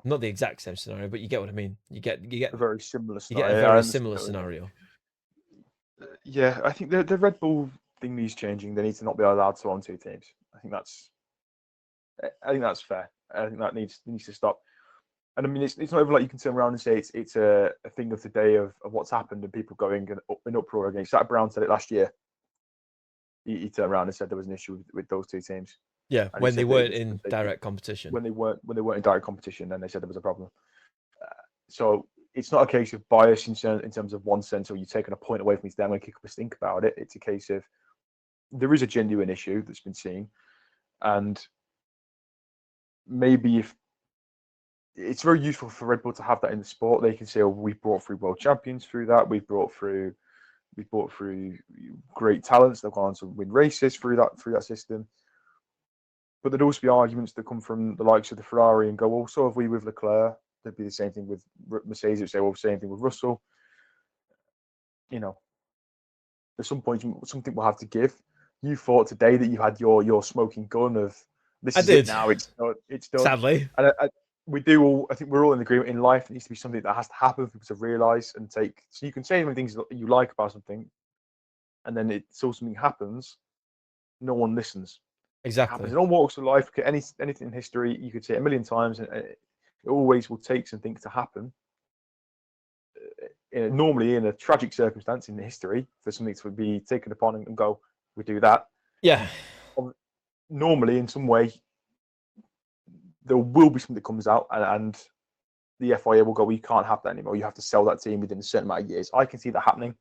Not the exact same scenario, but you get what I mean. a very similar You get a scenario. Yeah, I very understand similar what you mean. scenario. Yeah, I think the Red Bull thing needs changing. They need to not be allowed to own two teams. I think that's fair. I think that needs to stop. And I mean, it's not even like you can turn around and say it's a thing of the day of what's happened and people going in uproar against. Zach Brown said it last year. He turned around and said there was an issue with those two teams, Yeah, and he when they said that it weren't was in they could, direct competition. when they weren't in direct competition, then they said there was a problem. So it's not a case of bias in terms of one sense, or you're taking a point away from me today, I'm going to kick up a stink about it. It's a case of there is a genuine issue that's been seen, and maybe if it's very useful for Red Bull to have that in the sport, they can say, "Oh, we brought through world champions through that. We brought through great talents. They've gone on to win races through that system." But there'd also be arguments that come from the likes of the Ferrari and go, "Well, so have we with Leclerc." There'd be the same thing with Mercedes. Would say, "Well, same thing with Russell." You know, at some point, something will have to give. You thought today that you had your smoking gun of this I is it did, now. It's done. sadly. And we do all. I think we're all in agreement in life. It needs to be something that has to happen for people to realise and take. So you can say many things that you like about something, and then so something happens. No one listens. It happens Exactly. in all walks of life. Anything in history, you could say it a million times, and it always will take something to happen. Normally, in a tragic circumstance in history, for something to be taken upon and go, we do that. Yeah. Normally, in some way, there will be something that comes out, and the FIA will go, "We can't have that anymore. You have to sell that team within a certain amount of years." I can see that happening,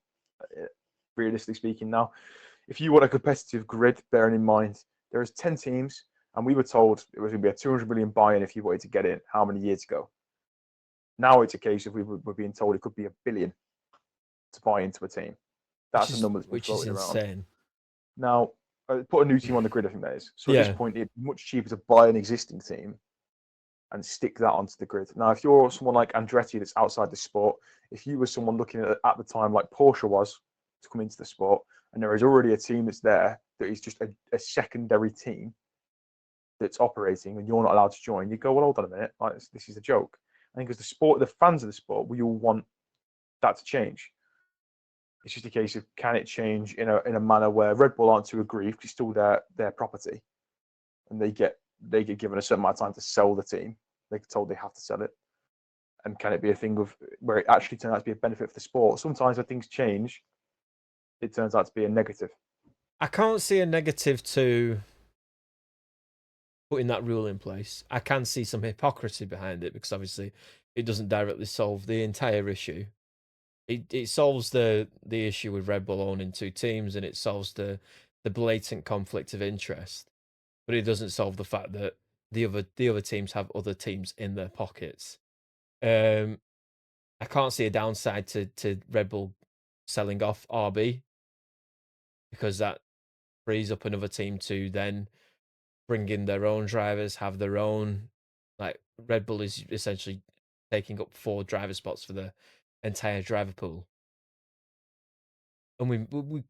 realistically speaking. Now, if you want a competitive grid, bearing in mind there's 10 teams, and we were told it was going to be a 200 million buy-in if you wanted to get in. How many years ago? Now it's a case of we're being told it could be $1 billion to buy into a team. That's a number that's been Which is floated around. insane. Now, put a new team on the grid, I think that is. So at this Yeah. point, it's much cheaper to buy an existing team and stick that onto the grid. Now, if you're someone like Andretti that's outside the sport, if you were someone looking at the time like Porsche was to come into the sport, and there is already a team that's there that is just a secondary team that's operating, and you're not allowed to join, you go, well, hold on a minute, like, this is a joke. I think as the fans of the sport, we all want that to change. It's just a case of can it change in a manner where Red Bull aren't too aggrieved, it's still their property, and they get given a certain amount of time to sell the team. They're told they have to sell it. And can it be a thing of where it actually turns out to be a benefit for the sport? Sometimes when things change, it turns out to be a negative. I can't see a negative to putting that rule in place. I can see some hypocrisy behind it because obviously it doesn't directly solve the entire issue. It solves the issue with Red Bull owning two teams, and it solves the blatant conflict of interest, but it doesn't solve the fact that the other teams have other teams in their pockets. I can't see a downside to Red Bull selling off RB because that frees up another team to then bring in their own drivers, have their own, like Red Bull is essentially taking up 4 driver spots for the entire driver pool, and we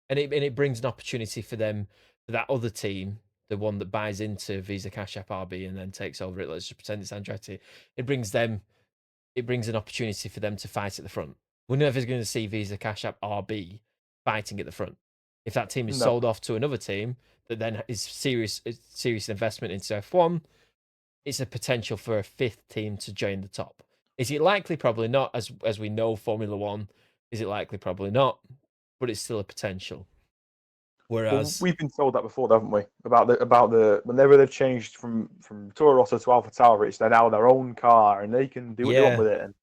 and it brings an opportunity for them, for that other team, the one that buys into Visa Cash App RB and then takes over it. Let's just pretend it's Andretti. It brings an opportunity for them to fight at the front. We're never going to see Visa Cash App RB fighting at the front. If that team is No. sold off to another team that then is serious investment into F1, it's a potential for a 5th team to join the top. Is it likely? Probably not. As we know, Formula One, is it likely? Probably not. But it's still a potential. Well, Whereas, we've been told that before, haven't we? About the whenever they've changed from Toro Rosso to Alpha Tauri, they're now their own car and they can do what they want yeah, with it, and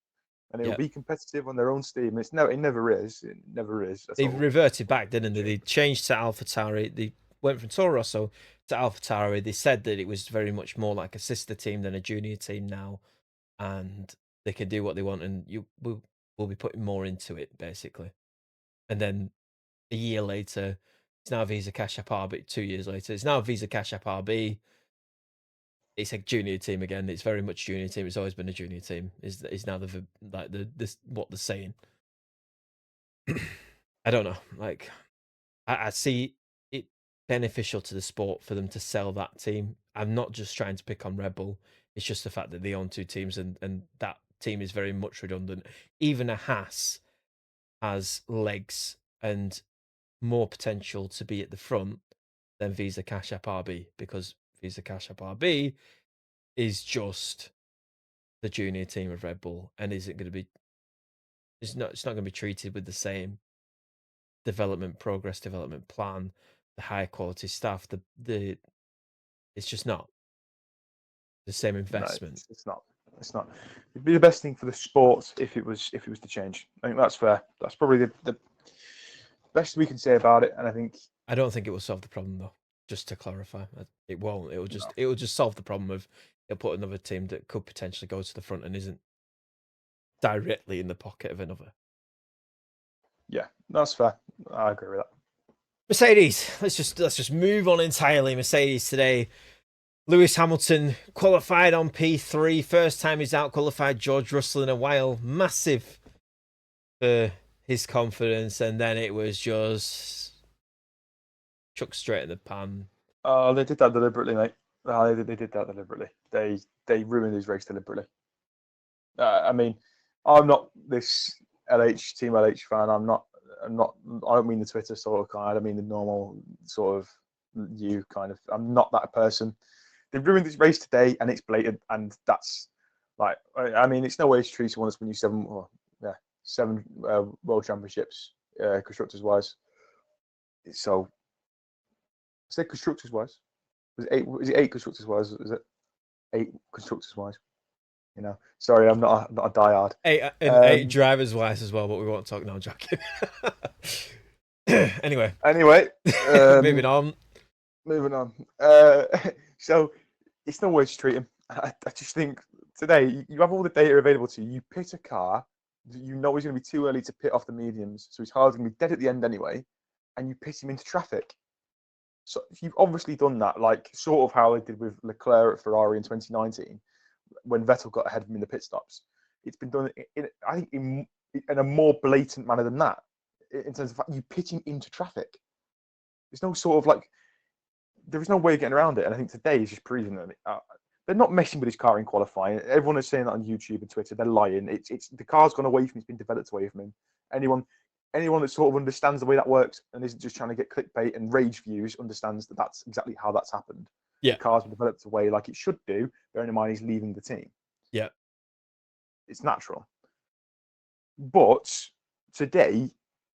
it'll yeah, be competitive on their own steam. It never is. It never is at they all. reverted back, didn't they? They changed to Alpha Tauri. They went from Toro Rosso to Alpha Tauri. They said that it was very much more like a sister team than a junior team now, and they can do what they want, and will be putting more into it basically. And then a year later, it's now Visa Cash App RB. 2 years later, it's now Visa Cash App RB. It's a junior team again. It's very much junior team. It's always been a junior team. Is now the like the this what they're saying. I don't know. Like I see it beneficial to the sport for them to sell that team. I'm not just trying to pick on Red Bull. It's just the fact that they own 2 teams and that team is very much redundant. Even a Haas has legs and more potential to be at the front than Visa Cash App RB because Visa Cash App RB is just the junior team of Red Bull and isn't going to be it's not going to be treated with the same development plan, the high quality staff, the it's just not the same No, investment. it's not. It's not. It'd be the best thing for the sport if it was to change. I think that's fair. That's probably the best we can say about it. And I think I don't think it will solve the problem though. Just to clarify, it won't. no. It will just solve the problem of it'll put another team that could potentially go to the front and isn't directly in the pocket of another. Yeah, that's fair. I agree with that. Mercedes, let's just move on entirely. Mercedes today. Lewis Hamilton qualified on P3. First time he's out qualified George Russell in a while. Massive for his confidence, and then it was just chucked straight in the pan. Oh, they did that deliberately, mate. They did that deliberately. They ruined his race deliberately. I mean, I'm not this Team LH fan. I'm not. I'm not. I don't mean the Twitter sort of kind. I mean the normal sort of you kind of. I'm not that person. They ruined this race today, and it's blatant. And that's like. I mean, it's no way to treat someone that's won you 7 world championships, constructors wise. So, say constructors wise. Was it 8? Was it 8 constructors wise? Was it 8 constructors wise? You know, sorry, I'm not a diehard. 8 drivers wise as well, but we won't talk now, joking. Anyway, Anyway, moving on. moving on. So it's no way to treat him. I just think today you have all the data available to you. You pit a car that you know is going to be too early to pit off the mediums, so his car's going to be dead at the end anyway, and you pit him into traffic. So you've obviously done that, like sort of how they did with Leclerc at Ferrari in 2019 when Vettel got ahead of him in the pit stops. It's been done, I think, in a more blatant manner than that, in terms of you pitching into traffic. There's no sort of like, there is no way of getting around it. And I think today is just proving that they're not messing with his car in qualifying. Everyone is saying that on YouTube and Twitter. They're lying. It's the car's gone away from him. It's been developed away from him. Anyone that sort of understands the way that works and isn't just trying to get clickbait and rage views understands that that's exactly how that's happened. Yeah. The car's been developed away like it should do. Bearing in mind he's leaving the team. Yeah. It's natural. But today,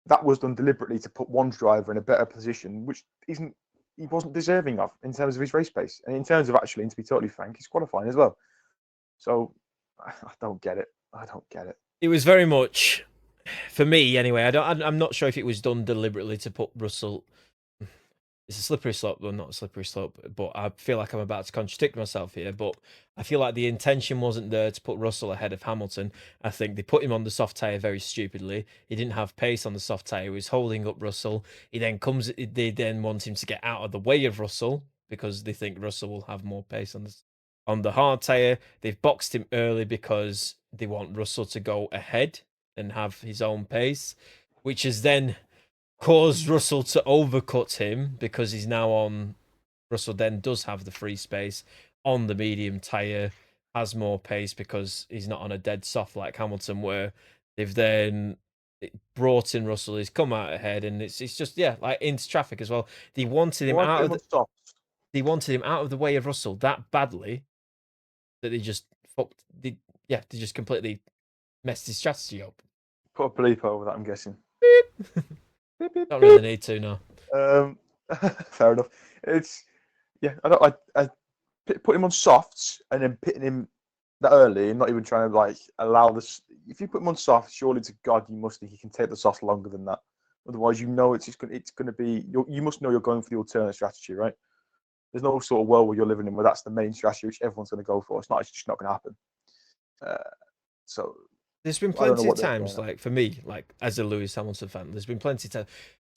that was done deliberately to put one driver in a better position, which he wasn't deserving of in terms of his race pace. And in terms of actually, and to be totally frank, he's qualifying as well. So I don't get it. I don't get it. It was very much, for me anyway, I'm not sure if it was done deliberately to put Russell. It's a slippery slope, well, not a slippery slope, but I feel like I'm about to contradict myself here. But I feel like the intention wasn't there to put Russell ahead of Hamilton. I think they put him on the soft tyre very stupidly. He didn't have pace on the soft tyre. He was holding up Russell. They then want him to get out of the way of Russell because they think Russell will have more pace on the hard tyre. They've boxed him early because they want Russell to go ahead and have his own pace, which is then caused Russell to overcut him because he's now on. Russell then does have the free space on the medium tyre, has more pace because he's not on a dead soft like Hamilton, where they've then brought in Russell. He's come out ahead, and it's just like into traffic as well. They wanted him Why out put of him on soft? they wanted him out of the way of Russell that badly that they just fucked. They just completely messed his strategy up. Put a bleep over that, I'm guessing. Beep. Beep, beep, Don't beep. really need to, no. Fair enough. It's I put him on softs and then pitting him that early and not even trying to like allow this. If you put him on softs, surely to God you must think he can take the softs longer than that. Otherwise, it's going to be you must know you're going for the alternate strategy, right? There's no sort of world where you're living in where that's the main strategy which everyone's going to go for. It's just not going to happen. So there's been I don't know plenty of what they're times, going like for me, like as a Lewis Hamilton fan, there's been plenty of times.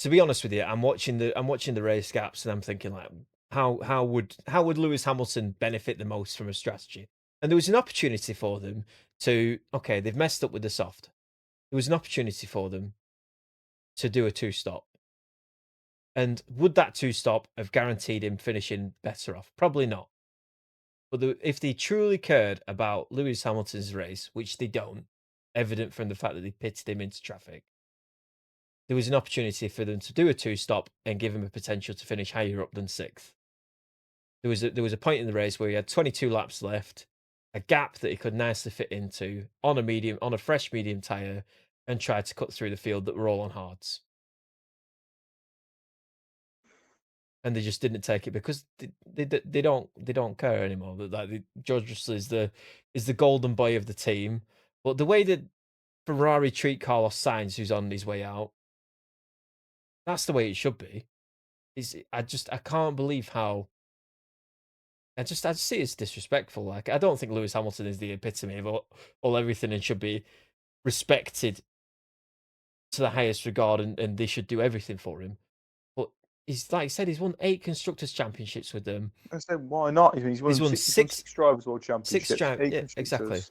To be honest with you, I'm watching the race gaps and I'm thinking like, how would Lewis Hamilton benefit the most from a strategy? And there was an opportunity for them to they've messed up with the soft. There was an opportunity for them to do a two-stop. And would that two-stop have guaranteed him finishing better off? Probably not. But if they truly cared about Lewis Hamilton's race, which they don't, evident from the fact that they pitted him into traffic, there was an opportunity for them to do a two-stop and give him a potential to finish higher up than sixth. There was a point in the race where he had 22 laps left, a gap that he could nicely fit into on a fresh medium tyre, and tried to cut through the field that were all on hards. And they just didn't take it because they don't care anymore. That George Russell is the golden boy of the team. But the way that Ferrari treat Carlos Sainz, who's on his way out, that's the way it should be. I can't believe how. I just see it's disrespectful. Like I don't think Lewis Hamilton is the epitome of all everything and should be respected to the highest regard, and they should do everything for him. But he's like I said, he's won 8 constructors championships with them. I said, why not? He's won six drivers' world championships, 8 yeah, constructors. exactly.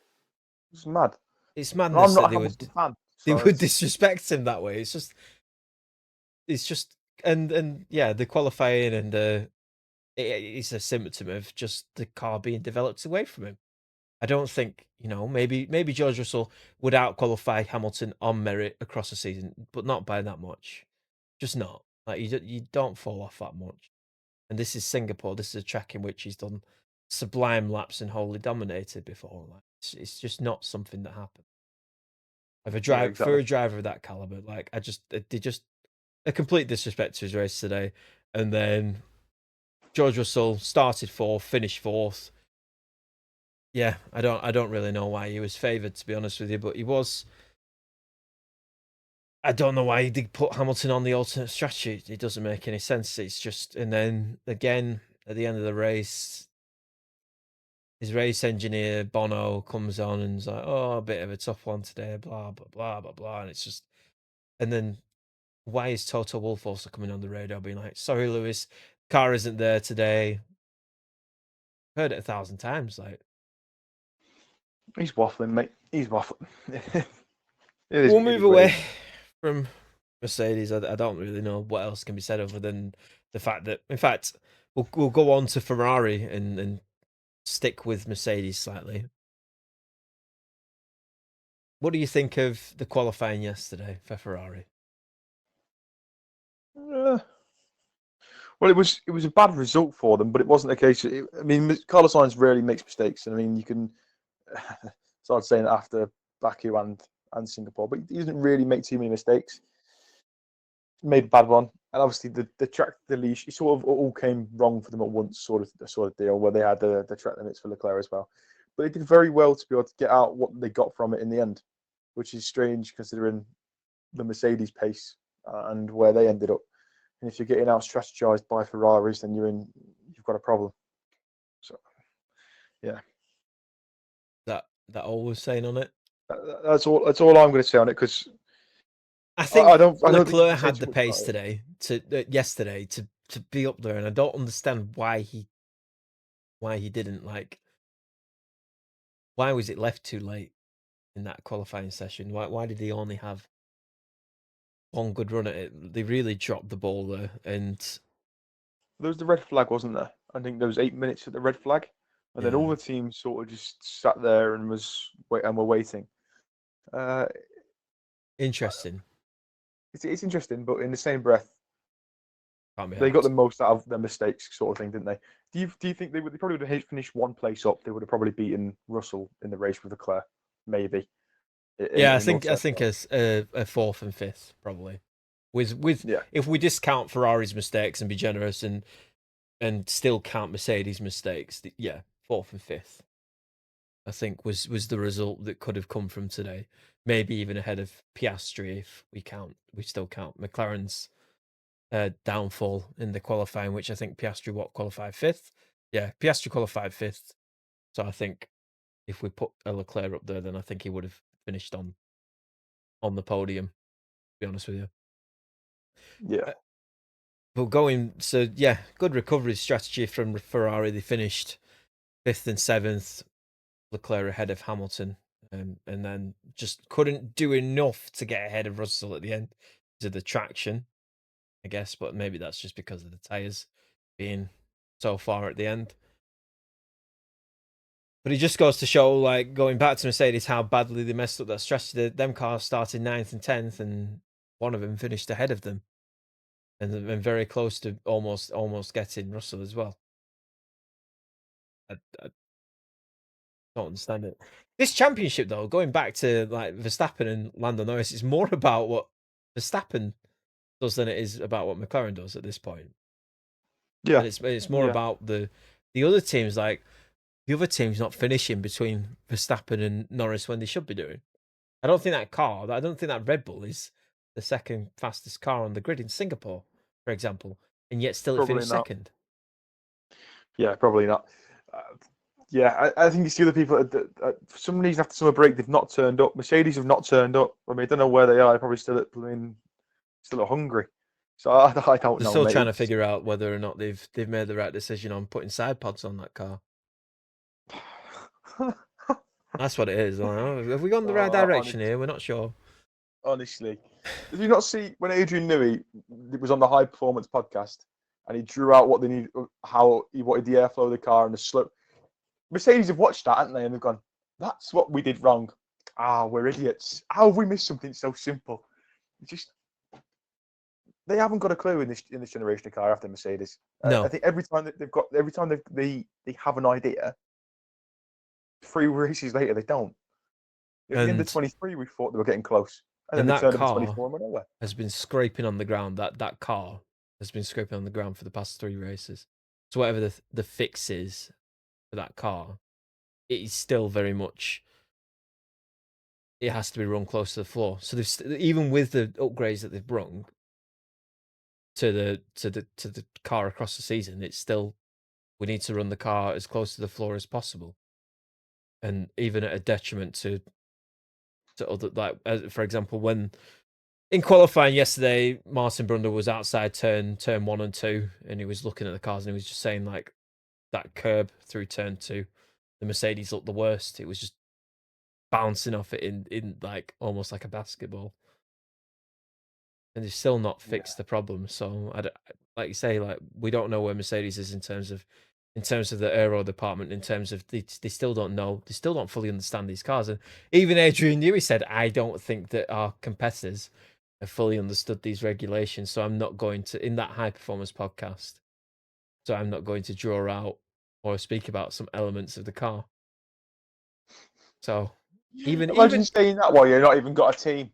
It's mad. It's And madness I'm not that a Hamilton fan. they So would disrespect him that way. It's just and yeah, the qualifying and it's a symptom of just the car being developed away from him. I don't think, maybe George Russell would outqualify Hamilton on merit across the season, but not by that much. Just not. Like you don't fall off that much. And this is Singapore. This is a track in which he's done sublime laps and wholly dominated before. Like it's just not something that happens. For a driver of that caliber, like they just a complete disrespect to his race today. And then George Russell started fourth, finished fourth. Yeah, I don't really know why he was favoured, to be honest with you, but he was. I don't know why he did put Hamilton on the alternate strategy. It doesn't make any sense. It's just, and then again at the end of the race, his race engineer Bono comes on and is like, "Oh, a bit of a tough one today," blah blah blah blah blah, and it's just, and then why is Toto Wolff also coming on the radio being like, "Sorry, Lewis, car isn't there today." Heard it 1,000 times, like. he's waffling, mate. He's waffling. We'll move away from Mercedes. I don't really know what else can be said other than the fact that, in fact, we'll go on to Ferrari and stick with Mercedes slightly. What do you think of the qualifying yesterday for Ferrari? Uh, well, it was a bad result for them, but it wasn't a case. I mean, Carlos Sainz rarely makes mistakes, and I mean, you can start saying that after Baku and Singapore, but he doesn't really make too many mistakes. Made a bad one, and obviously the track, the leash, it sort of all came wrong for them at once, sort of deal where they had the track limits for Leclerc as well. But they did very well to be able to get out what they got from it in the end, which is strange considering the Mercedes pace and where they ended up. And if you're getting out strategized by Ferraris, then you've got a problem. So yeah, That all we're saying on it. that's all. That's all I'm going to say on it because I I think don't. I don't think you Leclerc can say had too the much pace about it. today yesterday to be up there, and I don't understand why he didn't like. Why was it left too late in that qualifying session? Why did he only have one good run at it? They really dropped the ball there, and There was the red flag, wasn't there? I think there was 8 minutes at the red flag, and then all yeah, the teams sort of just sat there and were waiting. Uh, interesting. it's interesting, but in the same breath, Can't be they got the helped. most out of their mistakes, sort of thing, didn't they? Do you think they probably would have finished one place up? They would have probably beaten Russell in the race with Leclerc, maybe Yeah, in I North think a fourth and fifth probably. With Yeah, if we discount Ferrari's mistakes and be generous and still count Mercedes' mistakes, yeah, fourth and fifth. I think was the result that could have come from today. Maybe even ahead of Piastri if we still count McLaren's downfall in the qualifying, which I think Piastri qualified fifth. Yeah, Piastri qualified fifth. So I think if we put a Leclerc up there, then I think he would have finished on the podium. To be honest with you. yeah, Uh, but going so yeah, good recovery strategy from Ferrari. They finished fifth and seventh. Leclerc ahead of Hamilton, and then just couldn't do enough to get ahead of Russell at the end to the traction, I guess. But maybe that's just because of the tires being so far at the end. But it just goes to show, like going back to Mercedes, how badly they messed up that strategy. Them cars started ninth and tenth, and one of them finished ahead of them, and very close to almost getting Russell as well. I don't understand it. This championship, though, going back to like Verstappen and Lando Norris, it's more about what Verstappen does than it is about what McLaren does at this point. yeah, And it's more yeah. about the other teams. Like the other teams not finishing between Verstappen and Norris when they should be doing. I don't think I don't think that Red Bull is the second fastest car on the grid in Singapore, for example, and yet still it Probably finished not. second. Yeah, probably not. Uh, yeah, I think it's the other people for some reason after summer break they've not turned up. Mercedes have not turned up. I mean, I don't know where they are. They're probably still at Hungary. So I don't They're know, still mate. trying to figure out whether or not they've made the right decision on putting side pods on that car. That's what it is. Have we gone the right direction Honest, here? We're not sure. honestly, did you not see when Adrian Newey was on the High Performance podcast and he drew out what they need, how he wanted the airflow of the car and the slope? Mercedes have watched that, haven't they? And they've gone, "That's what we did wrong. Ah, we're idiots. How have we missed something so simple?" Just they haven't got a clue in this generation of car after Mercedes. I No, think every time they have an idea, 3 races later they don't. At the end of and 23, we thought they were getting close, and then and they that turned up at car 24 and went nowhere. has been scraping on the ground. That car has been scraping on the ground for the past three races. So whatever the fix is for that car, it is still very much. It has to be run close to the floor. So even with the upgrades that they've brung to the car across the season, it's still we need to run the car as close to the floor as possible, and even at a detriment to other like for example when in qualifying yesterday, Martin Brundle was outside turn one and two, and he was looking at the cars and he was just saying like that curb through turn two, the Mercedes looked the worst. It was just bouncing off it in like almost like a basketball, and they've still not Yeah, fixed the problem. So like you say, like we don't know where Mercedes is in terms of in terms of the aero department, in terms of they still don't know, they still don't fully understand these cars. And even Adrian Newey said, I don't think that our competitors have fully understood these regulations. So I'm not going to, in that high performance podcast, so I'm not going to draw out or speak about some elements of the car. So Imagine even saying that while you're not even got a team.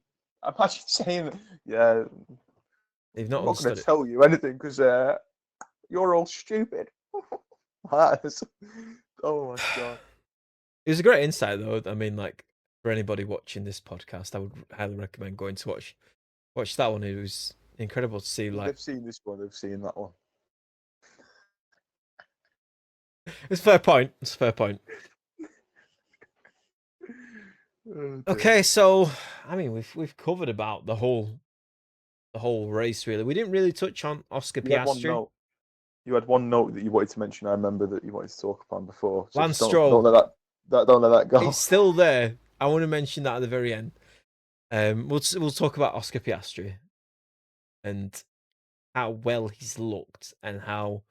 Imagine saying, "Yeah, they've not I'm not going understood to it. tell you anything because you're all stupid." Oh my god! It was a great insight though. I mean, like for anybody watching this podcast, I would highly recommend going to watch that one. It was incredible to see. If Like they've seen this one, they've seen that one. it's a fair point. It's a fair point. Oh dear. Okay, so I mean, we've covered about the whole race really. We didn't really touch on Oscar You had one Piastri, note. You had one note that you wanted to mention. I remember that you wanted to talk upon before. So Lance just don't Stroll. let don't let that It's go. still there. I want to mention that at the very end. We'll talk about Oscar Piastri and how well he's looked and how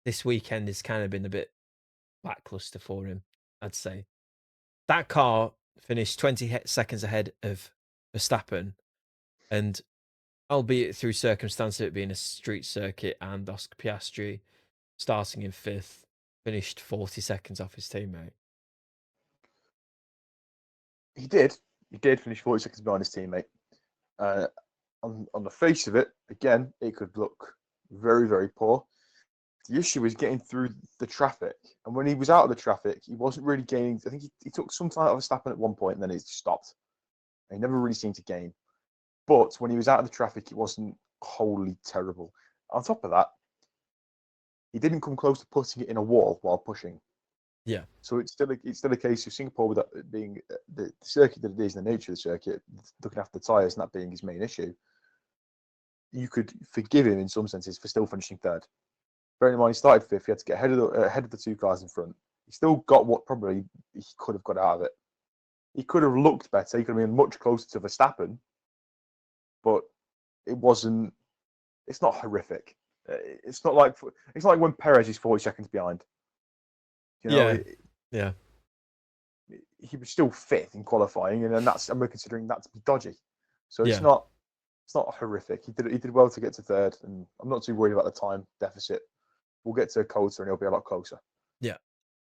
this weekend has kind of been a bit lackluster for him. I'd say that car finished 20 seconds ahead of Verstappen, and albeit through circumstance of it being a street circuit and Oscar Piastri starting in fifth, finished 40 seconds off his teammate. He did. He did finish 40 seconds behind his teammate. Uh, on the face of it, again, it could look very, very poor. The issue is getting through the traffic. And when he was out of the traffic, he wasn't really gaining. I think he took some time out of Verstappen at one point and then he stopped. And he never really seemed to gain. But when he was out of the traffic, it wasn't wholly terrible. On top of that, he didn't come close to putting it in a wall while pushing. Yeah, So it's still a case of Singapore with that being the circuit that it is, the nature of the circuit, looking after the tyres and that being his main issue. You could forgive him in some senses for still finishing third. Bearing in mind he started fifth, he had to get ahead of the two cars in front. He still got what probably he could have got out of it. He could have looked better. He could have been much closer to Verstappen, but it wasn't. It's not horrific. It's not like when Perez is 40 seconds behind. You know, yeah, yeah, he was still fifth in qualifying, and we're considering that to be dodgy. So yeah, it's not horrific. He did well to get to third, and I'm not too worried about the time deficit. We'll get to Coulter, and he'll be a lot closer. yeah.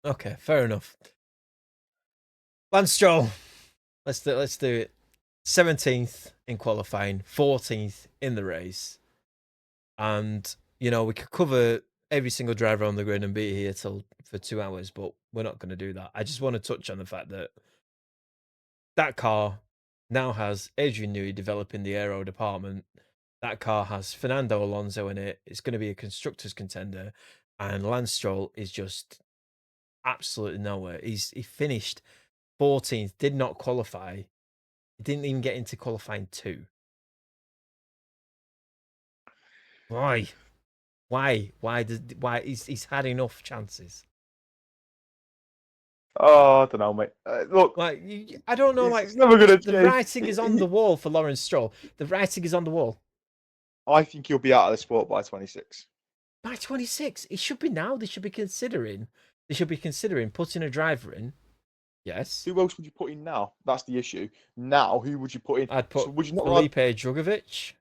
Okay, fair enough. Lance Stroll, let's do it. 17th in qualifying, 14th in the race, and we could cover every single driver on the grid and be here till for 2 hours, but we're not going to do that. I just want to touch on the fact that that car now has Adrian Newey developing the aero department. That car has Fernando Alonso in it. It's going to be a constructors contender, and Lance Stroll is just absolutely nowhere. He finished 14th, did not qualify. He didn't even get into qualifying two. Why? Why he's had enough chances? Oh, I don't know, mate. Look, Like I don't know. it's never going to The change. writing is on the wall for Lawrence Stroll. The writing is on the wall. I think he'll be out of the sport by 26. By 26, it should be now. They should be considering. They should be considering putting a driver in. Yes, Who else would you put in now? That's the issue. Now, who would you put in? I'd So put would you not rather? Felipe Drugovich.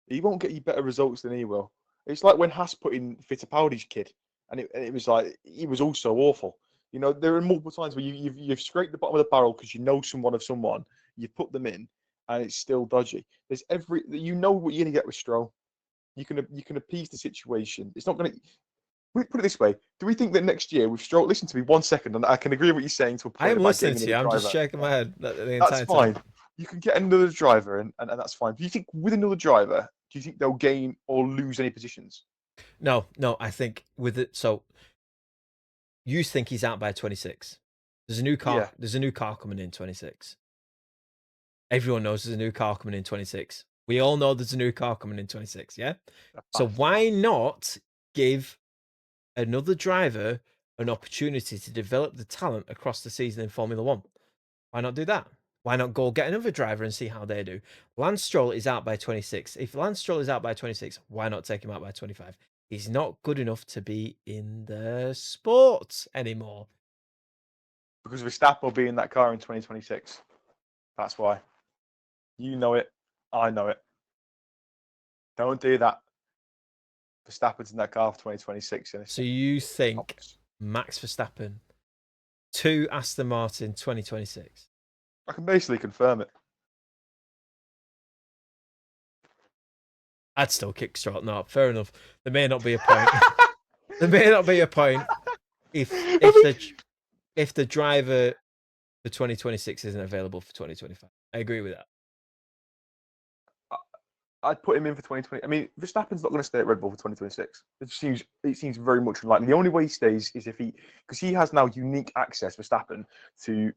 He won't get you better results than he will. It's like when Haas put in Fittipaldi's kid, and it was like he was also awful. You know, there are multiple times where you've scraped the bottom of the barrel because you know someone of someone, you put them in, and it's still dodgy. There's you know what you're gonna get with Stroll. You can appease the situation. It's not gonna. Put it this way: do we think that next year with Stroll? Listen to me 1 second, and I can agree with what you're saying to a I point am about listening getting to you. another I'm just driver. shaking my head the That's entire fine. time. You can get another driver, and that's fine. Do you think with another driver, do you think they'll gain or lose any positions? No, no. I think with it. So you think he's out by 26? There's a new car. Yeah, There's a new car coming in 26. Everyone knows there's a new car coming in 26. We all know there's a new car coming in 26, yeah? a So fact. why not give another driver an opportunity to develop the talent across the season in Formula One? Why not do that? Why not go get another driver and see how they do? Lance Stroll is out by 26. If Lance Stroll is out by 26, why not take him out by 25? he's not good enough to be in the sport anymore. Because Verstappen will be in that car in 2026. That's why. You know it. I know it. Don't do that. Verstappen's in that car for 2026. And it's So you think obvious. Max Verstappen to Aston Martin 2026? I can basically confirm it. I'd still kick Stroll. No, fair enough. There may not be a point. There may not be a point if I if mean, the driver for 2026 isn't available for 2025. I agree with that. I'd put him in for 2020. I mean, Verstappen's not going to stay at Red Bull for 2026. It seems very much unlikely. The only way he stays is if because he has now unique access, Verstappen, to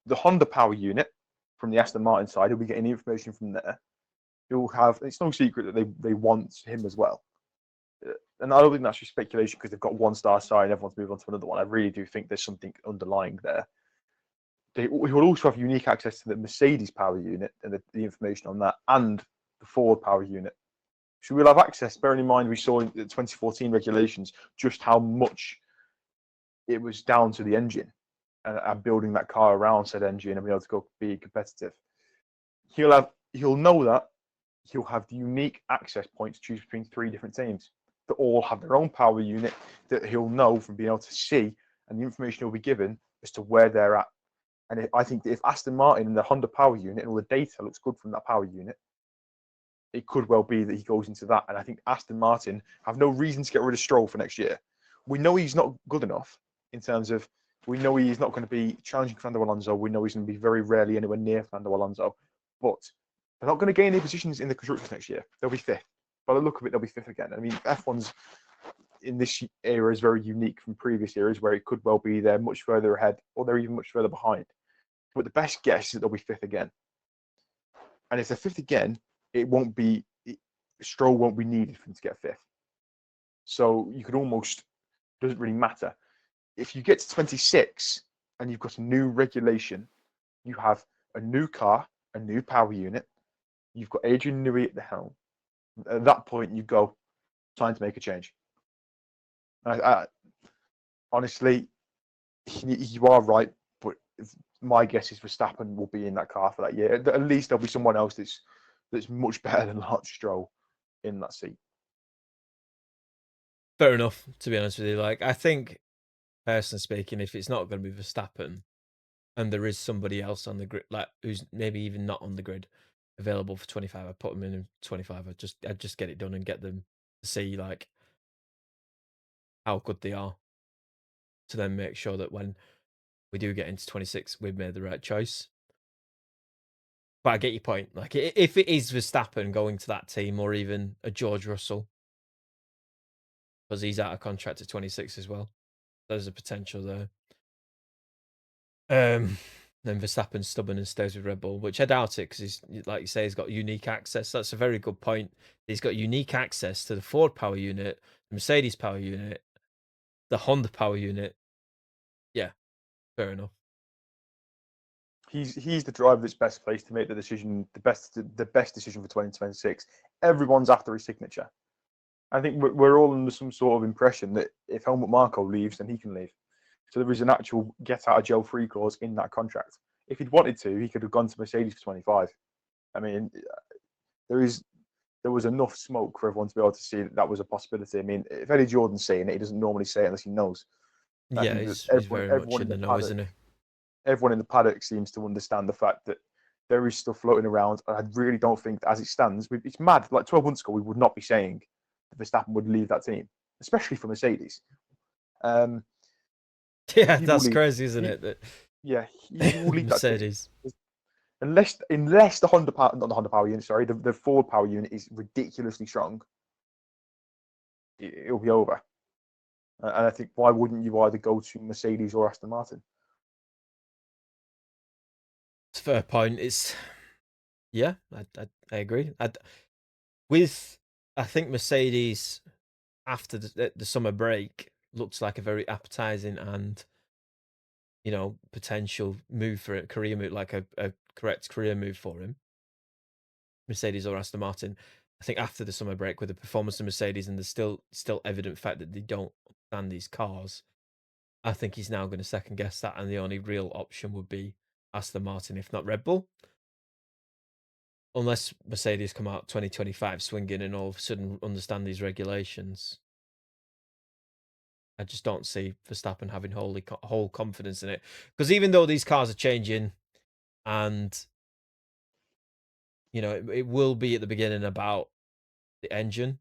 the Honda power unit from the Aston Martin side. He'll be getting the information from there. He'll have. It's no secret that they want him as well. And I don't think that's just speculation because they've got one star side and everyone's moved on to another one. I really do think there's something underlying there. He will also have unique access to the Mercedes power unit and the information on that, and the Ford power unit. So we'll have access. Bearing in mind, we saw in the 2014 regulations just how much it was down to the engine and building that car around said engine and being able to go be competitive. He'll know that. He'll have the unique access points to choose between 3 different teams that all have their own power unit that he'll know from being able to see, and the information he'll be given as to where they're at. And I think that if Aston Martin and the Honda power unit and all the data looks good from that power unit, it could well be that he goes into that. And I think Aston Martin have no reason to get rid of Stroll for next year. We know he's not good enough in terms of, we know he's not going to be challenging Fernando Alonso. We know he's going to be very rarely anywhere near Fernando Alonso. But they're not going to gain any positions in the constructors next year. They'll be fifth. By the look of it, they'll be fifth again. I mean, F1's in this era is very unique from previous eras where it could well be they're much further ahead or they're even much further behind. But the best guess is that they'll be fifth again. And if they're fifth again, it won't be Stroll won't be needed for him to get fifth. So you could almost doesn't really matter. If you get to 26 and you've got a new regulation, you have a new car, a new power unit, you've got Adrian Newey at the helm. At that point, you go, time to make a change. Honestly, you are right, but my guess is Verstappen will be in that car for that year. At least there'll be someone else that's much better than Lance Stroll in that seat. Fair enough, to be honest with you. Like, I think, personally speaking, if it's not going to be Verstappen and there is somebody else on the grid, like who's maybe even not on the grid, available for 25, I'd put them in 25. I'd just get it done and get them to see like how good they are, to then make sure that when we do get into 26, we've made the right choice. But I get your point. Like, if it is Verstappen going to that team, or even a George Russell, because he's out of contract at 26 as well, there's a potential there. Then Verstappen's stubborn and stays with Red Bull, which I doubt it, because he's, like you say, he's got unique access. That's a very good point. He's got unique access to the Ford power unit, the Mercedes power unit, the Honda power unit. Yeah, fair enough. He's the driver that's best placed to make the decision, the best decision for 2026. Everyone's after his signature. I think we're all under some sort of impression that if Helmut Marko leaves, then he can leave. So there is an actual get out of jail free clause in that contract. If he'd wanted to, he could have gone to Mercedes for 25. I mean, there was enough smoke for everyone to be able to see that was a possibility. I mean, if Eddie Jordan's saying it, he doesn't normally say it unless he knows. And I Yeah, think that he's very much in the know, isn't he? everyone in the paddock seems to understand the fact that there is stuff floating around. And I really don't think that as it stands, it's mad. Like 12 months ago, we would not be saying that Verstappen would leave that team, especially for Mercedes. Yeah, He will that's leave. crazy, isn't it? That Yeah, he will leave that team. Mercedes. Unless the Honda power, not the Honda power unit, sorry, the Ford power unit is ridiculously strong, it'll be over. And I think why wouldn't you either go to Mercedes or Aston Martin? It's a fair point. It's yeah, I agree. With I think Mercedes after the summer break looks like a very appetizing and potential move for a career move, like a correct career move for him. Mercedes or Aston Martin. I think after the summer break with the performance of Mercedes and the still evident fact that they don't understand these cars, I think he's now going to second guess that, and the only real option would be Aston Martin, if not Red Bull, unless Mercedes come out 2025 swinging and all of a sudden understand these regulations. I just don't see Verstappen having whole confidence in it, because even though these cars are changing, and it will be at the beginning about the engine.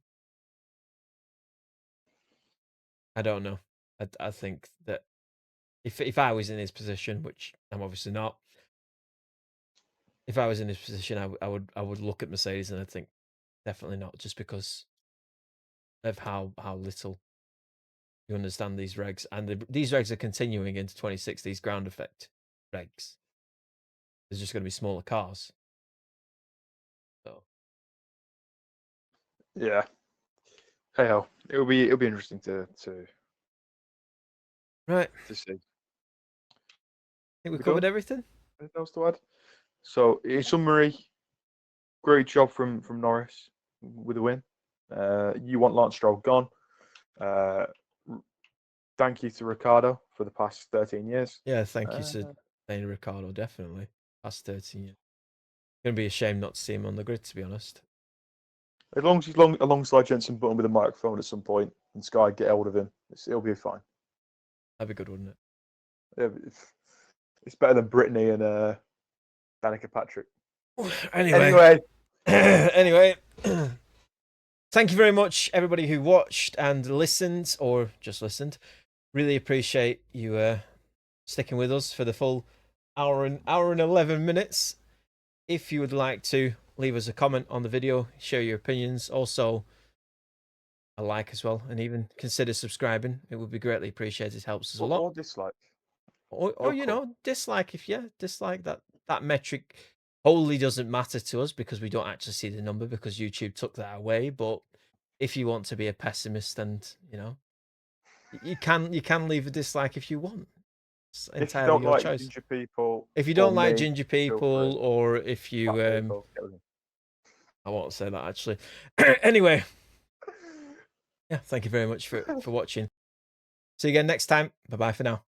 I don't know. I think that if I was in his position, which I'm obviously not, if I was in his position, I would look at Mercedes and I'd think definitely not, just because of how little you understand these regs, and these regs are continuing into 26. These ground effect regs. There's just going to be smaller cars. So Yeah. Hey ho, it'll be interesting right, to see. I think we We covered done? everything. Anything else to add? So in summary, great job from Norris with a win. You want Lance Stroll gone. Uh, Thank you to Ricciardo for the past 13 years. Yeah, thank you Uh, to Daniel Ricciardo, definitely. Past 13 years. Gonna be a shame not to see him on the grid, to be honest. as long as he's alongside Jenson Button with a microphone at some point, and Sky get hold of him, it'll be fine. That'd be good, wouldn't it? Yeah, it's better than Brittany and Danica Patrick. Anyway, Anyway, anyway, thank you very much, everybody who watched and listened, or just listened. Really appreciate you sticking with us for the full hour and 11 minutes. If you would like to leave us a comment on the video, share your opinions, also a like as well, and even consider subscribing. It would be greatly appreciated. It helps us a lot. or dislike. Or You're cool. dislike, if dislike. That metric wholly doesn't matter to us, because we don't actually see the number, because YouTube took that away. But if you want to be a pessimist, and you can leave a dislike if you want. It's If you entirely don't your like choice. ginger people If you or don't like me, ginger feel free. people, or if Fat you people, get with me. I won't say that actually. Anyway, yeah, thank you very much for watching. See you again next time. Bye bye for now.